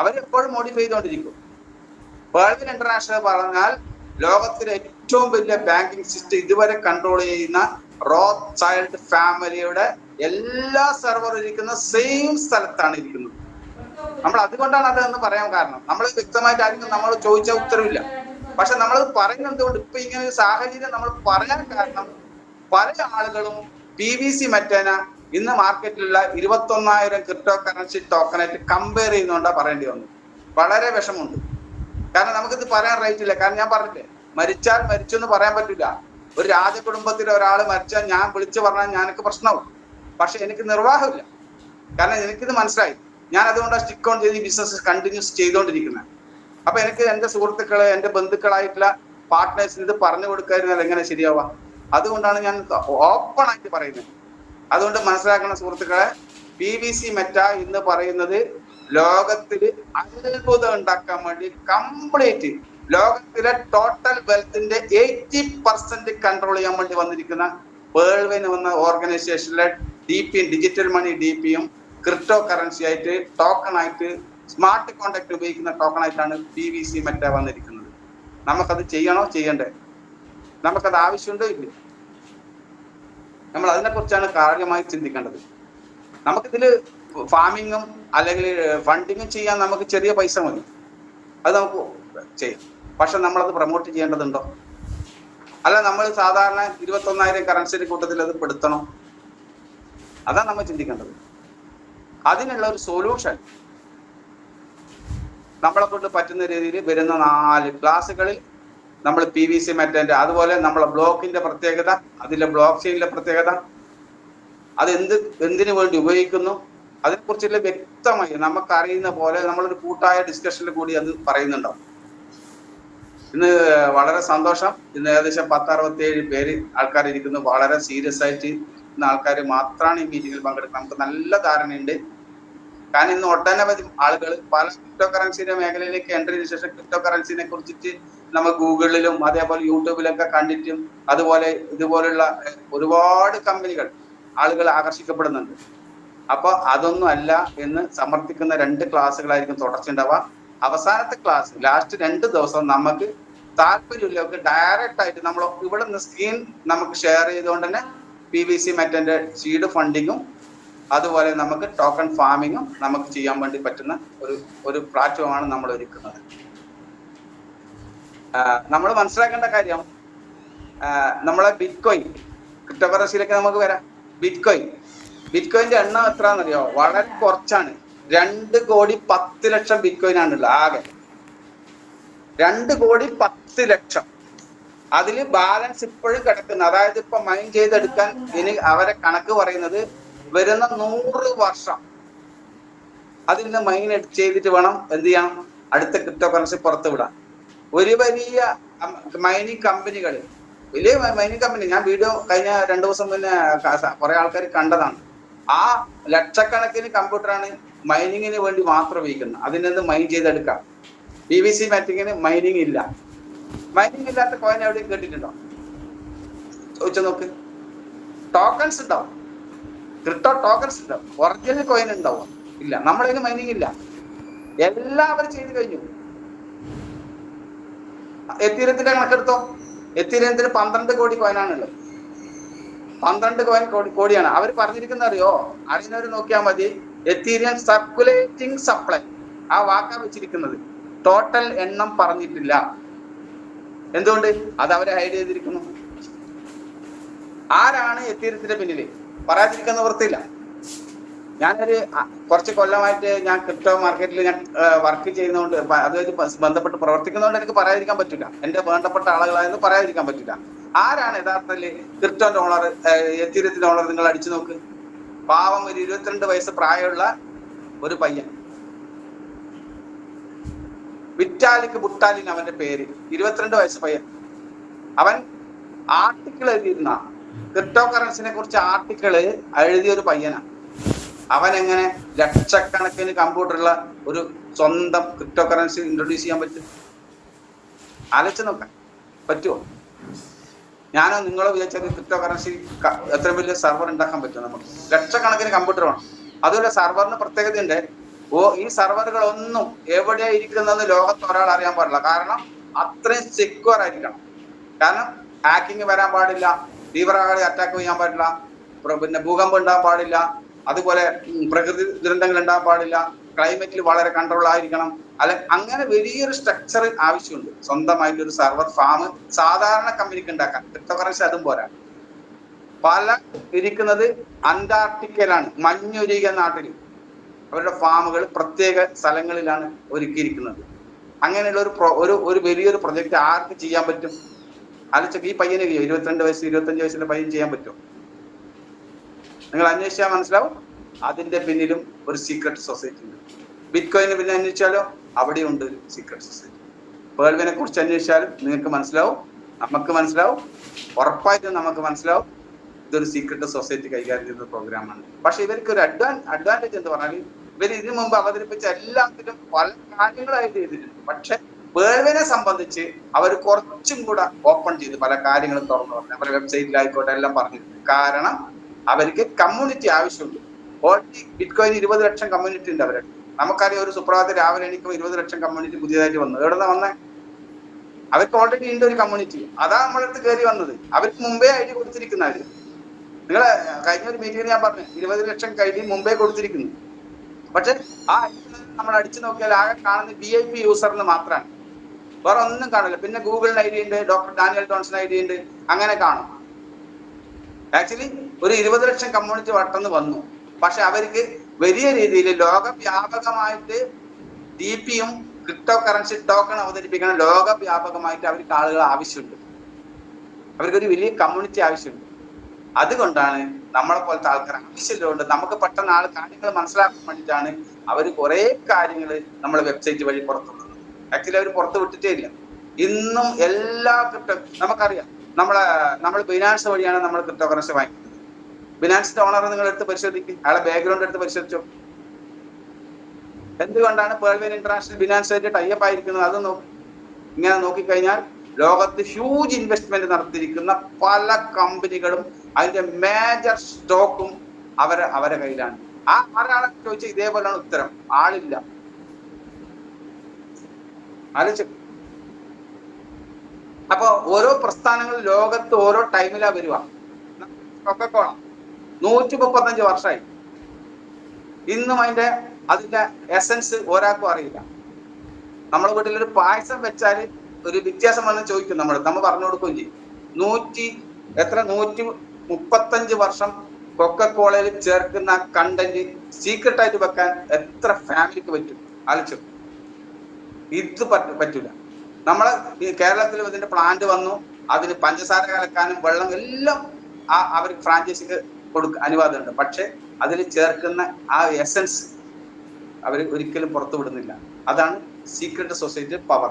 S2: അവരെപ്പോഴും മോഡിഫൈ ചെയ്തുകൊണ്ടിരിക്കും. വേൾഡ് ഇന്റർനാഷണൽ പറഞ്ഞാൽ ലോകത്തിലെ ഏറ്റവും വലിയ ബാങ്കിങ് സിസ്റ്റം ഇതുവരെ കൺട്രോൾ ചെയ്യുന്ന റോത്ത്ചൈൽഡ് ഫാമിലിയുടെ എല്ലാ സെർവറും ഇരിക്കുന്ന സെയിം സ്ഥലത്താണ് ഇരിക്കുന്നത്. നമ്മൾ അതുകൊണ്ടാണ് അതെന്ന് പറയാൻ കാരണം. നമ്മൾ വ്യക്തമായിട്ട് ആയിരിക്കും നമ്മൾ ചോദിച്ച ഉത്തരവില്ല. പക്ഷെ നമ്മൾ പറയുന്നതുകൊണ്ട് ഇപ്പൊ ഇങ്ങനെ ഒരു സാഹചര്യം നമ്മൾ പറയാൻ കാരണം പല ആളുകളും PVC മെറ്റേന ഇന്ന് മാർക്കറ്റിലുള്ള 21,000 ക്രിപ്റ്റോ കറൻസി ടോക്കണായിട്ട് കമ്പയർ ചെയ്യുന്നതുകൊണ്ടാണ് പറയേണ്ടി വന്നു. വളരെ വിഷമമുണ്ട്. കാരണം നമുക്കിത് പറയാൻ റൈറ്റ് ഇല്ല. കാരണം ഞാൻ പറഞ്ഞില്ലേ, മരിച്ചാൽ മരിച്ചു എന്ന് പറയാൻ പറ്റില്ല. ഒരു രാജകുടുംബത്തിലെ ഒരാൾ മരിച്ചാൽ ഞാൻ വിളിച്ചു പറഞ്ഞാൽ ഞാനൊക്കെ പ്രശ്നവും. പക്ഷെ എനിക്ക് നിർവാഹമില്ല. കാരണം എനിക്കിത് മനസ്സിലായി. ഞാൻ അതുകൊണ്ടാണ് സ്റ്റിക്ക് ഓൺ ചെയ്ത് ഈ ബിസിനസ് കണ്ടിന്യൂസ് ചെയ്തുകൊണ്ടിരിക്കുന്നത്. അപ്പൊ എനിക്ക് എന്റെ സുഹൃത്തുക്കള്, എന്റെ ബന്ധുക്കളായിട്ടുള്ള പാർട്ട്നേഴ്സിന് ഇത് പറഞ്ഞു കൊടുക്കാതിരുന്നാൽ എങ്ങനെ ശരിയാവാം? അതുകൊണ്ടാണ് ഞാൻ ഓപ്പൺ ആയിട്ട് പറയുന്നത്. അതുകൊണ്ട് മനസ്സിലാക്കുന്ന സുഹൃത്തുക്കളെ, PVC മെറ്റ എന്ന് പറയുന്നത് ലോകത്തിൽ അത്ഭുതം ഉണ്ടാക്കാൻ വേണ്ടി കംപ്ലീറ്റ് ലോകത്തിലെ ടോട്ടൽ വെൽത്തിന്റെ 80% കൺട്രോൾ ചെയ്യാൻ വേണ്ടി വന്നിരിക്കുന്ന വേൾഡ് എന്ന ഓർഗനൈസേഷനിലെ DP ഡിജിറ്റൽ മണി DPയും ക്രിപ്റ്റോ കറൻസി ആയിട്ട് ടോക്കൺ ആയിട്ട് സ്മാർട്ട് കോൺടാക്ട് ഉപയോഗിക്കുന്ന ടോക്കൺ ആയിട്ടാണ് PVC മെറ്റ വന്നിരിക്കുന്നത്. നമുക്കത് ചെയ്യണോ ചെയ്യണ്ടേ? നമുക്കത് ആവശ്യമുണ്ടോ ഇല്ല? നമ്മൾ അതിനെക്കുറിച്ചാണ് കാര്യമായി ചിന്തിക്കേണ്ടത്. നമുക്കിതിൽ ഫാമിങ്ങും അല്ലെങ്കിൽ ഫണ്ടിങ്ങും ചെയ്യാൻ നമുക്ക് ചെറിയ പൈസ മതി, അത് നമുക്ക് ചെയ്യാം. പക്ഷെ നമ്മളത് പ്രൊമോട്ട് ചെയ്യേണ്ടതുണ്ടോ? അല്ല നമ്മൾ സാധാരണ 21,000 കറൻസിയുടെ കൂട്ടത്തിൽ അത് പെടുത്തണോ? അതാണ് നമ്മൾ ചിന്തിക്കേണ്ടത്. അതിനുള്ള ഒരു സൊല്യൂഷൻ നമ്മളെ കൊണ്ട് പറ്റുന്ന രീതിയിൽ വരുന്ന 4 ക്ലാസ്സുകളിൽ നമ്മൾ PVC മെറ്റന്റെ, അതുപോലെ നമ്മളെ ബ്ലോക്കിന്റെ പ്രത്യേകത, അതിലെ ബ്ലോക്ക് ചെയിനിലെ പ്രത്യേകത, അത് എന്തിനു വേണ്ടി ഉപയോഗിക്കുന്നു, അതിനെക്കുറിച്ചുള്ള വ്യക്തമായി നമുക്കറിയുന്ന പോലെ നമ്മളൊരു കൂട്ടായ ഡിസ്കഷനിൽ കൂടി അത് പറയുന്നുണ്ടാവും. ഇന്ന് വളരെ സന്തോഷം. ഇന്ന് ഏകദേശം 1067 പേര് ആൾക്കാർ ഇരിക്കുന്നു. വളരെ സീരിയസ് ആയിട്ട് ഇന്ന് ആൾക്കാർ മാത്രമാണ് ഈ മീറ്റിംഗിൽ പങ്കെടുക്കുന്നത്. നമുക്ക് നല്ല ധാരണയുണ്ട്. കാരണം ഇന്ന് ഒട്ടനവധി ആളുകൾ പല ക്രിപ്റ്റോ കറൻസിന്റെ മേഖലയിലേക്ക് എൻട്രി ചെയ്ത ശേഷം ക്രിപ്റ്റോ കറൻസിനെ കുറിച്ചിട്ട് നമ്മൾ ഗൂഗിളിലും അതേപോലെ യൂട്യൂബിലൊക്കെ കണ്ടിട്ടും അതുപോലെ ഇതുപോലുള്ള ഒരുപാട് കമ്പനികൾ ആളുകൾ ആകർഷിക്കപ്പെടുന്നുണ്ട്. അപ്പൊ അതൊന്നും അല്ല എന്ന് സമർത്ഥിക്കുന്ന 2 ക്ലാസ്സുകളായിരിക്കും തുടർച്ചയുണ്ടാവുക. അവസാനത്തെ ക്ലാസ് ലാസ്റ്റ് 2 ദിവസം നമുക്ക് താല്പര്യമില്ലവർക്ക് ഡയറക്റ്റ് ആയിട്ട് നമ്മൾ ഇവിടെ നിന്ന് സ്ക്രീൻ നമുക്ക് ഷെയർ ചെയ്തുകൊണ്ട് തന്നെ PVC മെറ്റന്റെ സീഡ് ഫണ്ടിങ്ങും അതുപോലെ നമുക്ക് ടോക്കൺ ഫാമിങ്ങും നമുക്ക് ചെയ്യാൻ വേണ്ടി പറ്റുന്ന ഒരു പ്ലാറ്റ്ഫോമാണ് നമ്മൾ ഒരുക്കുന്നത്. നമ്മൾ മനസ്സിലാക്കേണ്ട കാര്യം, നമ്മളെ ബിറ്റ്കോയിൻ ക്രിപ്റ്റോ കറൻസിയിലേക്ക് നമുക്ക് വരാം. ബിറ്റ്കോയിന്റെ എണ്ണം എത്രയാണെന്നറിയോ? വളരെ കുറച്ചാണ്. 2,10,00,000 ബിറ്റ്കോയിൻ ആണുള്ളത് ആകെ. 2,10,00,000. അതില് ബാലൻസ് ഇപ്പോഴും കിടക്കുന്നത്, അതായത് ഇപ്പൊ മൈൻ ചെയ്തെടുക്കാൻ ഇനി അവരെ കണക്ക് പറയുന്നത് വരുന്ന 100 വർഷം അതിൽ നിന്ന് മൈൻ ചെയ്തിട്ട് വേണം എന്ത് ചെയ്യണം, അടുത്ത ക്രിപ്റ്റോ കറൻസി പുറത്ത് വിടാൻ. ഒരു വലിയ മൈനിങ് കമ്പനികൾ, വലിയ മൈനിങ് കമ്പനി, ഞാൻ വീഡിയോ കഴിഞ്ഞ 2 ദിവസം മുന്നേ കുറെ ആൾക്കാർ കണ്ടതാണ്. ആ ലക്ഷക്കണക്കിന് കമ്പ്യൂട്ടറാണ് മൈനിങ്ങിന് വേണ്ടി മാത്രം ഉപയോഗിക്കുന്നത്. അതിൽ നിന്ന് മൈൻ ചെയ്തെടുക്കാം. PVC മെറ്റിങ്ങിന് മൈനിങ് ഇല്ല. മൈനിങ് ഇല്ലാത്ത കോയിൻ എവിടെയും കേട്ടിട്ടുണ്ടോ? ചോദിച്ചു നോക്ക്. ടോക്കൺസ് ഉണ്ടാവും, ക്രിപ്റ്റോ ടോക്കൺസ് ഉണ്ടാവും, ഒറിജിനൽ കോയിൻ ഉണ്ടാവും ഇല്ല. നമ്മളതിന് മൈനിങ് ഇല്ല. എല്ലാവരും ചെയ്തു കഴിഞ്ഞു. എത്തീരിയത്തിന്റെ കണക്കെടുത്തോ. എത്തീരിയത്തിന് 12 കോടി കോയിനാണുള്ളത്. 12 കോടിയാണ്. അവർ പറഞ്ഞിരിക്കുന്ന അറിയോ? അറിയുന്നവർ നോക്കിയാൽ മതി. എത്തീരിയൻ സർക്കുലേറ്റിംഗ് സപ്ലൈ, ആ വാക്കാ വെച്ചിരിക്കുന്നത്. ടോട്ടൽ എണ്ണം പറഞ്ഞിട്ടില്ല. എന്തുകൊണ്ട്? അത് അവരെ ഹൈഡ് ചെയ്തിരിക്കുന്നു. ആരാണ് എത്തീരിയത്തിന്റെ പിന്നില്? പറയാതിരിക്കാൻ നിവൃത്തിയില്ല. ഞാനൊരു കുറച്ച് കൊല്ലമായിട്ട് ഞാൻ ക്രിപ്റ്റോ മാർക്കറ്റിൽ ഞാൻ വർക്ക് ചെയ്യുന്നതുകൊണ്ട്, അതുമായിട്ട് ബന്ധപ്പെട്ട് പ്രവർത്തിക്കുന്നതുകൊണ്ട് എനിക്ക് പറയാതിരിക്കാൻ പറ്റില്ല. എന്റെ വേണ്ടപ്പെട്ട ആളുകളായെന്ന് പറയാതിരിക്കാൻ പറ്റില്ല. ആരാണ് യഥാർത്ഥത്തിൽ ക്രിപ്റ്റോന്റെ ഓണർ, എത്തീരിയത്തിന്റെ ഓണർ? നിങ്ങൾ അടിച്ചു നോക്ക്. പാവം ഒരു 22 വയസ്സ് പ്രായമുള്ള ഒരു പയ്യൻ, വിറ്റാലിക് ബുട്ടാലിൻ അവന്റെ പേര്. 22 വയസ്സ് പയ്യൻ. അവൻ ആർട്ടിക്കിൾ എഴുതിയിരുന്ന, ക്രിപ്റ്റോ കറൻസിനെ കുറിച്ച് ആർട്ടിക്കിള് എഴുതിയ ഒരു പയ്യനാണ്. അവൻ എങ്ങനെ ലക്ഷക്കണക്കിന് കമ്പ്യൂട്ടറുള്ള ഒരു സ്വന്തം ക്രിപ്റ്റോ കറൻസി ഇൻട്രൊഡ്യൂസ് ചെയ്യാൻ പറ്റും? ആലോചിച്ച് നോക്കാൻ പറ്റുമോ? ഞാനോ നിങ്ങളോ വിചാരിച്ചാൽ ക്രിപ്റ്റോ കറൻസി എത്ര വലിയ സർവർ ഉണ്ടാക്കാൻ പറ്റും? നമുക്ക് ലക്ഷക്കണക്കിന് കമ്പ്യൂട്ടർ വേണം. അതുപോലെ സർവറിന് പ്രത്യേകതയുണ്ട്. ഈ സർവറുകളൊന്നും എവിടെയാണ് ഇരിക്കുന്നതെന്ന് ലോകത്ത് ഒരാൾ അറിയാൻ പാടില്ല. കാരണം അത്രയും സെക്യൂർ ആയിരിക്കണം. കാരണം ഹാക്കിങ് വരാൻ പാടില്ല, തീവ്രവാദി അറ്റാക്ക് ചെയ്യാൻ പാടില്ല, പിന്നെ ഭൂകമ്പം ഉണ്ടാകാൻ പാടില്ല, അതുപോലെ പ്രകൃതി ദുരന്തങ്ങൾ ഉണ്ടാകാൻ പാടില്ല, ക്ലൈമറ്റിൽ വളരെ കൺട്രോൾ ആയിരിക്കണം. അല്ലെ, അങ്ങനെ വലിയൊരു സ്ട്രക്ചർ ആവശ്യമുണ്ട്. സ്വന്തമായിട്ട് ഒരു സർവർ ഫാം സാധാരണ കമ്പനിക്ക് ഉണ്ടാക്കാൻ. ക്രിപ്റ്റോ കറൻസി അതും പോരാ. പല ഇരിക്കുന്നത് അന്റാർട്ടിക്കയിലാണ്, മഞ്ഞുരുകിയ നാട്ടിൽ അവരുടെ ഫാമുകൾ പ്രത്യേക സ്ഥലങ്ങളിലാണ് ഒരുക്കിയിരിക്കുന്നത്. അങ്ങനെയുള്ള ഒരു വലിയൊരു പ്രൊജക്ട് ആർക്ക് ചെയ്യാൻ പറ്റും? ആലോചിച്ചൊക്കെ ഈ പയ്യന് 22 വയസ്സ് 25 വയസ്സിന്റെ പയ്യൻ ചെയ്യാൻ പറ്റും? നിങ്ങൾ അന്വേഷിച്ചാൽ മനസ്സിലാവും. അതിന്റെ പിന്നിലും ഒരു സീക്രട്ട് സൊസൈറ്റി ഉണ്ട്. ബിറ്റ് കോയിനെ പിന്നെ അന്വേഷിച്ചാലോ അവിടെ ഉണ്ട് ഒരു സീക്രട്ട് സൊസൈറ്റി. പേൾവിനെ കുറിച്ച് അന്വേഷിച്ചാലും നിങ്ങൾക്ക് മനസ്സിലാവും, നമുക്ക് മനസ്സിലാവും, ഉറപ്പായിട്ടും നമുക്ക് മനസ്സിലാവും. ഇതൊരു സീക്രട്ട് സൊസൈറ്റി കൈകാര്യം ചെയ്യുന്ന പ്രോഗ്രാമാണ്. പക്ഷെ ഇവർക്ക് ഒരു അഡ്വാൻറ്റേജ് എന്ന് പറഞ്ഞാൽ ഇവർ ഇതിനു മുമ്പ് അവതരിപ്പിച്ച എല്ലാത്തിലും പല കാര്യങ്ങളായിട്ട് ചെയ്തിട്ടുണ്ട്. പക്ഷെ പേൾവിനെ സംബന്ധിച്ച് അവർ കുറച്ചും കൂടെ ഓപ്പൺ ചെയ്ത് പല കാര്യങ്ങളും തുറന്നു പറഞ്ഞു. അവരുടെ വെബ്സൈറ്റിലായിക്കോട്ടെ എല്ലാം പറഞ്ഞിട്ടുണ്ട്. കാരണം അവർക്ക് കമ്മ്യൂണിറ്റി ആവശ്യമുണ്ട്. ഓൾറെഡി ബിറ്റ് കോയിൻ 20 ലക്ഷം കമ്മ്യൂണിറ്റി ഉണ്ട് അവരുടെ. നമുക്കറിയാം, ഒരു സുപ്രഭാതത്തിൽ രാവിലെ എണീക്കുമ്പോൾ 20 ലക്ഷം കമ്മ്യൂണിറ്റി പുതിയതായിട്ട് വന്നു. എവിടെ നിന്നാ വന്നേ? അവർക്ക് ഓൾറെഡി ഉണ്ട് ഒരു കമ്മ്യൂണിറ്റി. അതാ നമ്മളടുത്ത് കയറി വന്നത്. അവർക്ക് മുമ്പേ ഐഡി കൊടുത്തിരിക്കുന്നവര്. നിങ്ങളെ കഴിഞ്ഞ ഒരു മീറ്റിംഗിൽ ഞാൻ പറഞ്ഞു 20 ലക്ഷം ഐഡി മുമ്പേ കൊടുത്തിരിക്കുന്നു. പക്ഷെ ആ ഐഡി നമ്മൾ അടിച്ചു നോക്കിയാൽ ആകെ കാണുന്ന VIP യൂസറിന് മാത്രമാണ്, വേറെ ഒന്നും കാണില്ല. പിന്നെ ഗൂഗിളിന് ഐഡി ഉണ്ട്, ഡോക്ടർ ഡാനിയൽ ജോൺസൺ ഐഡി ഉണ്ട്, അങ്ങനെ കാണും. ആക്ച്വലി ഒരു 20 ലക്ഷം കമ്മ്യൂണിറ്റി വട്ടെന്ന് വന്നു. പക്ഷെ അവർക്ക് വലിയ രീതിയിൽ ലോകവ്യാപകമായിട്ട് DP-യും ക്രിപ്റ്റോ കറൻസി ടോക്കൺ അവതരിപ്പിക്കണം. ലോകവ്യാപകമായിട്ട് അവർക്ക് ആളുകൾ ആവശ്യമുണ്ട്. അവർക്കൊരു വലിയ കമ്മ്യൂണിറ്റി ആവശ്യമുണ്ട്. അതുകൊണ്ടാണ് നമ്മളെ പോലത്തെ ആൾക്കാർ ആവശ്യമുള്ളതുകൊണ്ട് നമുക്ക് പെട്ടെന്ന് കാര്യങ്ങൾ മനസ്സിലാക്കാൻ വേണ്ടിയിട്ടാണ് അവർ കുറെ കാര്യങ്ങൾ നമ്മളെ വെബ്സൈറ്റ് വഴി പുറത്തുവിടുന്നത്. ആക്ച്വലി അവർ പുറത്ത് വിട്ടിട്ടേ ഇല്ല. ഇന്നും എല്ലാ ക്രിപ്റ്റോ നമുക്കറിയാം. നമ്മൾ ബിനാൻസ് വഴിയാണ് നമ്മൾ ക്രിപ്റ്റോ കറൻസി വാങ്ങിക്കുന്നത്. ബിനാൻസിന്റെ ഓണർ നിങ്ങൾ എടുത്ത് പരിശോധിക്കും, അയാളെ ബാക്ക്ഗ്രൗണ്ട് എടുത്ത് പരിശോധിച്ചോ. എന്തുകൊണ്ടാണ് പേൾവിൻ ഇന്റർനാഷണൽ ബിനാൻസായിട്ട് ടൈപ്പ് ആയിരിക്കുന്നത്? അത് ഇങ്ങനെ നോക്കിക്കഴിഞ്ഞാൽ ലോകത്ത് ഹ്യൂജ് ഇൻവെസ്റ്റ്മെന്റ് നടത്തിയിരിക്കുന്ന പല കമ്പനികളും അതിന്റെ മേജർ സ്റ്റോക്കും അവരെ കയ്യിലാണ്. ആരാളെ ചോദിച്ചാൽ ഇതേപോലെയാണ് ഉത്തരം. ആളില്ല. ആലോചിച്ചു. അപ്പൊ ഓരോ പ്രസ്ഥാനങ്ങൾ ലോകത്ത് ഓരോ ടൈമിലാ വരുക. കൊക്കക്കോള 135 വർഷമായി. ഇന്നും അതിന്റെ എസൻസ് ഒരാൾക്കും അറിയില്ല. നമ്മളെ വീട്ടിലൊരു പായസം വെച്ചാൽ ഒരു വ്യത്യാസം വന്ന് ചോദിക്കും, നമ്മൾ പറഞ്ഞു കൊടുക്കുകയും ചെയ്യും. 135 വർഷം കൊക്കക്കോളയിൽ ചേർക്കുന്ന കണ്ടന്റ് സീക്രട്ട് ആയിട്ട് വെക്കാൻ എത്ര ഫാമിലിക്ക് പറ്റും? ആലോചിച്ചു. ഇത് പറ്റൂല. നമ്മളെ കേരളത്തിൽ ഇതിന്റെ പ്ലാന്റ് വന്നു, അതിന് പഞ്ചസാര കലക്കാനും വെള്ളം എല്ലാം അവർക്ക് ഫ്രാഞ്ചൈസിക്ക് അനുവാദമുണ്ട്. പക്ഷെ അതിൽ ചേർക്കുന്ന ആ എസൻസ് അവർ ഒരിക്കലും പുറത്തു വിടുന്നില്ല. അതാണ് സീക്രട്ട് സൊസൈറ്റി പവർ.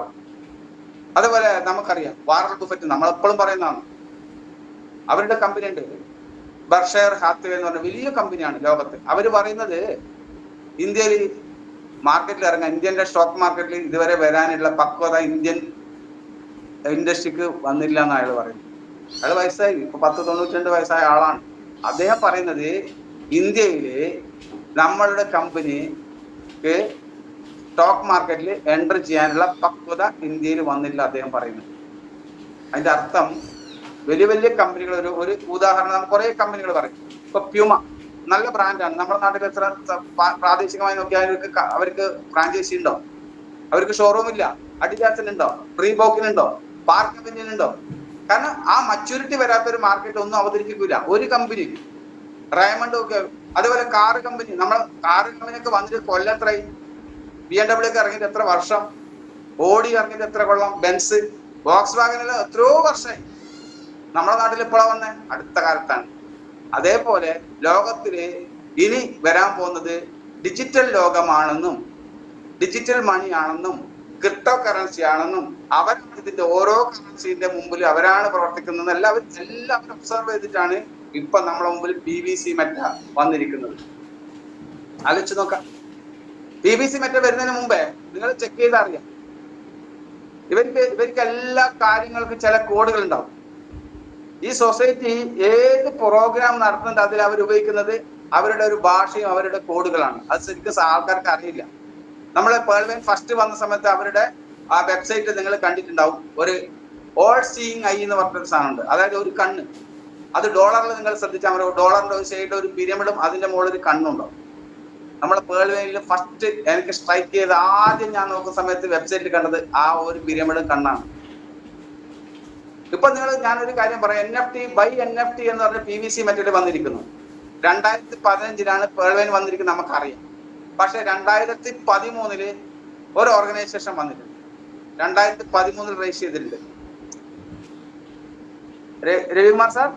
S2: അതുപോലെ നമുക്കറിയാം വാറൻ ബഫറ്റ്, നമ്മളെപ്പോഴും പറയുന്നതാണ്. അവരുടെ കമ്പനി ഉണ്ട്, ബർഷെയർ ഹാത്വേ എന്ന് പറഞ്ഞ വലിയ കമ്പനിയാണ് ലോകത്ത്. അവർ പറയുന്നത് ഇന്ത്യയിൽ മാർക്കറ്റിൽ ഇറങ്ങാൻ, ഇന്ത്യൻ്റെ സ്റ്റോക്ക് മാർക്കറ്റിൽ ഇതുവരെ വരാനുള്ള പക്വത ഇന്ത്യൻ ഇൻഡസ്ട്രിക്ക് വന്നില്ല എന്ന് അയാൾ പറയുന്നു. അയാൾ വയസ്സായി, ഇപ്പൊ 92 വയസ്സായ ആളാണ്. അദ്ദേഹം പറയുന്നത് ഇന്ത്യയില് നമ്മളുടെ കമ്പനിക്ക് സ്റ്റോക്ക് മാർക്കറ്റിൽ എൻട്രി ചെയ്യാനുള്ള പക്വത ഇന്ത്യയിൽ വന്നില്ല അദ്ദേഹം പറയുന്നത്. അതിന്റെ അർത്ഥം വലിയ വലിയ കമ്പനികൾ, ഒരു ഉദാഹരണം നമുക്ക് കുറെ കമ്പനികൾ പറയും. ഇപ്പൊ പ്യൂമ നല്ല ബ്രാൻഡാണ്. നമ്മുടെ നാട്ടിൽ എത്ര പ്രാദേശികമായി നോക്കിയാൽ അവർക്ക് ഫ്രാഞ്ചൈസി ഉണ്ടോ? അവർക്ക് ഷോറൂം ഇല്ല. അഡിഡാസിനുണ്ടോ? റീബോക്കിനുണ്ടോ? പാർക്കബിനുണ്ടോ? കാരണം ആ മച്യൂരിറ്റി വരാത്തൊരു മാർക്കറ്റ് ഒന്നും അവതരിപ്പിക്കൂല ഒരു കമ്പനി. റയമണ്ട് ഒക്കെ അതുപോലെ കാറ് കമ്പനി, നമ്മൾ കാറ് കമ്പനിയൊക്കെ വന്നിട്ട് കൊല്ലത്രയായി. BMW ഒക്കെ ഇറങ്ങിയിട്ട് എത്ര വർഷം? ഓടി ഇറങ്ങിയിട്ട് എത്ര കൊള്ളം? ബെൻസ്, വോക്സ് വാഗനെല്ലാം എത്രയോ വർഷമായി. നമ്മുടെ നാട്ടിൽ ഇപ്പോഴാണ് വന്നേ, അടുത്ത കാലത്താണ്. അതേപോലെ ലോകത്തില് ഇനി വരാൻ പോകുന്നത് ഡിജിറ്റൽ ലോകമാണെന്നും ഡിജിറ്റൽ മണി ആണെന്നും ക്രിപ്റ്റോ കറൻസി ആണെന്നും അവരാണ് ഇതിന്റെ ഓരോ കറൻസിന്റെ മുമ്പിൽ അവരാണ് പ്രവർത്തിക്കുന്നത്. എല്ലാവരും ഒബ്സർവ് ചെയ്തിട്ടാണ് ഇപ്പൊ നമ്മുടെ മുമ്പിൽ PVC മെറ്റ വന്നിരിക്കുന്നത്. ആലോചിച്ച് നോക്കാം. PVC മെറ്റ വരുന്നതിന് മുമ്പേ നിങ്ങൾ ചെക്ക് ചെയ്താൽ അറിയാം, ഇവർക്ക് എല്ലാ കാര്യങ്ങൾക്കും ചില കോഡുകൾ ഉണ്ടാവും. ഈ സൊസൈറ്റി ഏത് പ്രോഗ്രാം നടത്തുന്നുണ്ട് അതിൽ അവർ ഉപയോഗിക്കുന്നത് അവരുടെ ഒരു ഭാഷയും അവരുടെ കോഡുകളാണ്. അത് ശരിക്കും ആൾക്കാർക്ക് അറിയില്ല. നമ്മളെ പേൾവിൻ ഫസ്റ്റ് വന്ന സമയത്ത് അവരുടെ ആ വെബ്സൈറ്റ് നിങ്ങൾ കണ്ടിട്ടുണ്ടാവും. ഒരു ഓൾ സീയിങ് ഐ എന്ന് പറഞ്ഞൊരു സാധനമുണ്ട്. അതായത് ഒരു കണ്ണ്, അത് ഡോളറിൽ നിങ്ങൾ ശ്രദ്ധിച്ചാൽ മതി. ഡോളറിന്റെ ഒരു സൈഡിൽ ഒരു പിരമിഡും അതിന്റെ മുകളിൽ ഒരു കണ്ണുണ്ടാവും. നമ്മളെ പേൾവേയിൽ ഫസ്റ്റ് എനിക്ക് സ്ട്രൈക്ക് ചെയ്ത് ആദ്യം ഞാൻ നോക്കുന്ന സമയത്ത് വെബ്സൈറ്റിൽ കണ്ടത് ആ ഒരു പിരമിഡും കണ്ണാണ്. ഇപ്പൊ ഞാനൊരു കാര്യം പറയാം, NFT ബൈ NFT എന്ന് പറഞ്ഞ PVC മെറ്റീരിയൽ വന്നിരിക്കുന്നു. 2015 പേൾവേൻ വന്നിരിക്കുന്നത് നമുക്കറിയാം. പക്ഷെ 2013 ഒരു ഓർഗനൈസേഷൻ വന്നിട്ടുണ്ട്. 2013 രജിസ്റ്റർ ചെയ്തിട്ടുണ്ട്. രവികുമാർ സാർ,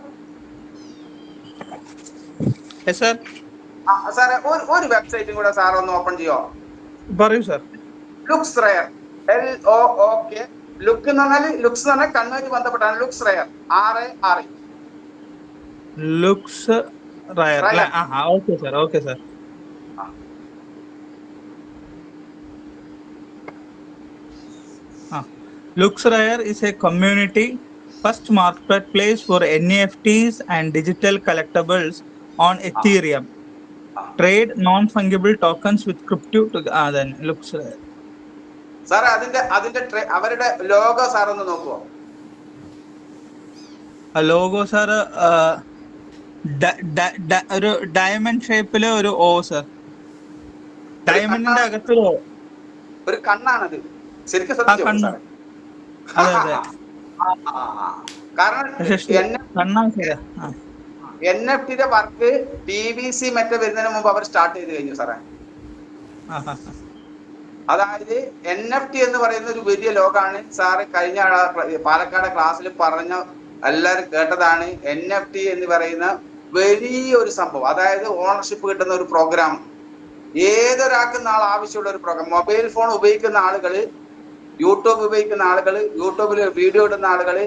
S2: സാറേ ഒരു വെബ്സൈറ്റും കൂടെ സാർ ഒന്ന് ഓപ്പൺ ചെയ്യോ?
S3: പറയൂ sir.
S2: Looks rare, LOOK, look എന്ന് പറഞ്ഞാൽ ലുക്സ് എന്ന് പറഞ്ഞാൽ കണ്ണുമായിട്ട് ബന്ധപ്പെട്ടാണ്. Looks rare, RARE.
S3: Looks rare. Okay sir, okay sir. Looks Rare is a community first marketplace for NFTs and digital collectibles on Ethereum. Trade non-fungible tokens with crypto to then Looks Rare.
S2: സാറേ അതിന്റെ അവരുടെ logo sir ഒന്ന് നോക്കുവോ?
S3: Logo sir ഒരു diamond ഷേപ്പില് ഒരു O sir. ഡയമണ്ടിന്റെ അകത്തൊരു
S2: ഒരു കണ്ണാണത്. ശരിക്കും ശ്രദ്ധിച്ചോ? കാരണം NFT വർക്ക് PVC മെറ്റ വരുന്നതിന് മുമ്പ് അവർ സ്റ്റാർട്ട് ചെയ്ത് കഴിഞ്ഞു സാറേ. അതായത് NFT എന്ന് പറയുന്ന ഒരു വലിയ ലോകമാണ് സാറ്. കഴിഞ്ഞ പാലക്കാട് ക്ലാസ്സിൽ പറഞ്ഞ എല്ലാവരും കേട്ടതാണ്. NFT എന്ന് പറയുന്ന വലിയൊരു സംഭവം, അതായത് ഓണർഷിപ്പ് കിട്ടുന്ന ഒരു പ്രോഗ്രാം. ഏതൊരാൾക്ക് നാളെ ആവശ്യമുള്ള ഒരു പ്രോഗ്രാം. മൊബൈൽ ഫോൺ ഉപയോഗിക്കുന്ന ആളുകൾ, യൂട്യൂബ് ഉപയോഗിക്കുന്ന ആളുകൾ, യൂട്യൂബിൽ വീഡിയോ ഇടുന്ന ആളുകൾ,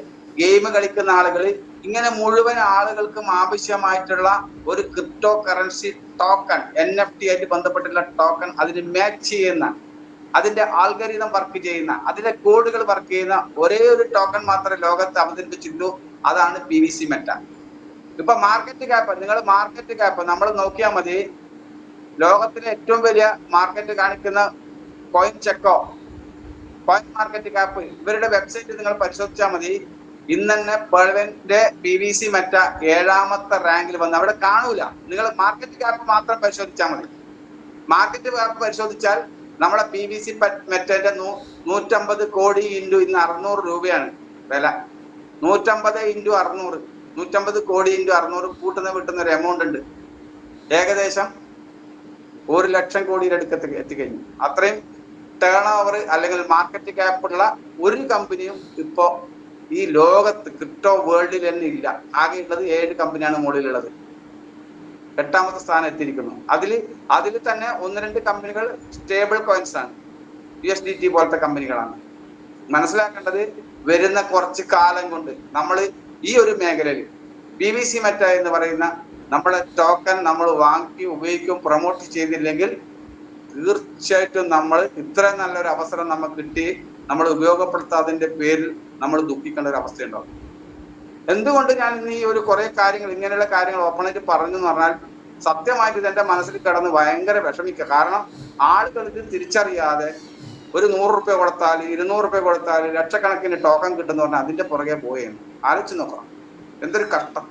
S2: ഗെയിം കളിക്കുന്ന ആളുകൾ, ഇങ്ങനെ മുഴുവൻ ആളുകൾക്കും ആവശ്യമായിട്ടുള്ള ഒരു ക്രിപ്റ്റോ കറൻസി ടോക്കൺ, NFT ആയിട്ട് ബന്ധപ്പെട്ടുള്ള ടോക്കൺ, അതിന് മാച്ച് ചെയ്യുന്ന, അതിന്റെ ആൽഗരിതം വർക്ക് ചെയ്യുന്ന, അതിന്റെ കോഡുകൾ വർക്ക് ചെയ്യുന്ന ഒരേ ഒരു ടോക്കൺ മാത്രമേ ലോകത്ത് അവതരിപ്പിച്ചിട്ടുള്ളൂ. അതാണ് PVC മെറ്റ. ഇപ്പൊ മാർക്കറ്റ് ക്യാപ്പ്, നിങ്ങൾ മാർക്കറ്റ് ക്യാപ്പ് നമ്മൾ നോക്കിയാൽ മതി. ലോകത്തിലെ ഏറ്റവും വലിയ മാർക്കറ്റ് കാണിക്കുന്ന കോയിൻ മാർക്കറ്റ് ക്യാപ്പ്, ഇവരുടെ വെബ്സൈറ്റ് നിങ്ങൾ പരിശോധിച്ചാൽ മതി. ഇന്ന് തന്നെ പേൾവേന്റെ PVC മെറ്റ 7ാമത്തെ റാങ്കിൽ വന്ന് അവിടെ കാണൂല. നിങ്ങൾ മാർക്കറ്റ് ക്യാപ്പ് മാത്രം പരിശോധിച്ചാൽ മതി. മാർക്കറ്റ് ക്യാപ്പ് പരിശോധിച്ചാൽ നമ്മുടെ PVC മെറ്റന്റെ 150 കോടി ഇൻറ്റു ഇന്ന് 600 രൂപയാണ് വില. 150 ഇൻറ്റു 600, 150 കോടി ഇൻറ്റു 600 കൂട്ടുന്ന ഒരു എമൗണ്ട് ഉണ്ട്. ഏകദേശം 1 ലക്ഷം കോടിയുടെ അടുക്കത്ത് എത്തിക്കഴിഞ്ഞു. അത്രയും ടേൺ ഓവർ അല്ലെങ്കിൽ മാർക്കറ്റ് ക്യാപ്പുള്ള ഒരു കമ്പനിയും ഇപ്പോ ഈ ലോകത്ത് ക്രിപ്റ്റോ വേൾഡിൽ തന്നെ ഇല്ല. ആകെ ഉള്ളത് 7 കമ്പനിയാണ് മുകളിലുള്ളത്. 8ാമത്തെ സ്ഥാനം എത്തിയിരിക്കുന്നു. അതിൽ തന്നെ 1-2 കമ്പനികൾ സ്റ്റേബിൾ കോയിൻസ് ആണ്, USDT പോലത്തെ കമ്പനികളാണ്. മനസ്സിലാക്കേണ്ടത്, വരുന്ന കുറച്ച് കാലം കൊണ്ട് നമ്മൾ ഈ ഒരു മേഖലയിൽ PVC മെറ്റ എന്ന് പറയുന്ന നമ്മുടെ ടോക്കൺ നമ്മൾ വാങ്ങി ഉപയോഗിക്കും, പ്രൊമോട്ട് ചെയ്തില്ലെങ്കിൽ തീർച്ചയായിട്ടും നമ്മൾ ഇത്രയും നല്ലൊരു അവസരം നമുക്ക് കിട്ടി നമ്മൾ ഉപയോഗപ്പെടുത്താതിന്റെ പേരിൽ നമ്മൾ ദുഃഖിക്കേണ്ട ഒരു അവസ്ഥയുണ്ടാവും. എന്തുകൊണ്ട് ഞാൻ ഇന്ന് ഈ ഒരു കുറെ കാര്യങ്ങൾ, ഇങ്ങനെയുള്ള കാര്യങ്ങൾ ഓപ്പണായിട്ട് പറഞ്ഞു എന്ന് പറഞ്ഞാൽ, സത്യമായിട്ട് ഇതെന്റെ മനസ്സിൽ കിടന്ന് ഭയങ്കര വിഷമിക്കുക. കാരണം ആളുകൾ ഇത് തിരിച്ചറിയാതെ ഒരു 100 രൂപ കൊടുത്താൽ, 200 രൂപ കൊടുത്താൽ ലക്ഷക്കണക്കിന് ടോക്കൺ കിട്ടുന്ന പറഞ്ഞാൽ അതിന്റെ പുറകെ പോയെന്ന് ആലോചിച്ച് നോക്കണം. എന്തൊരു കഷ്ടം.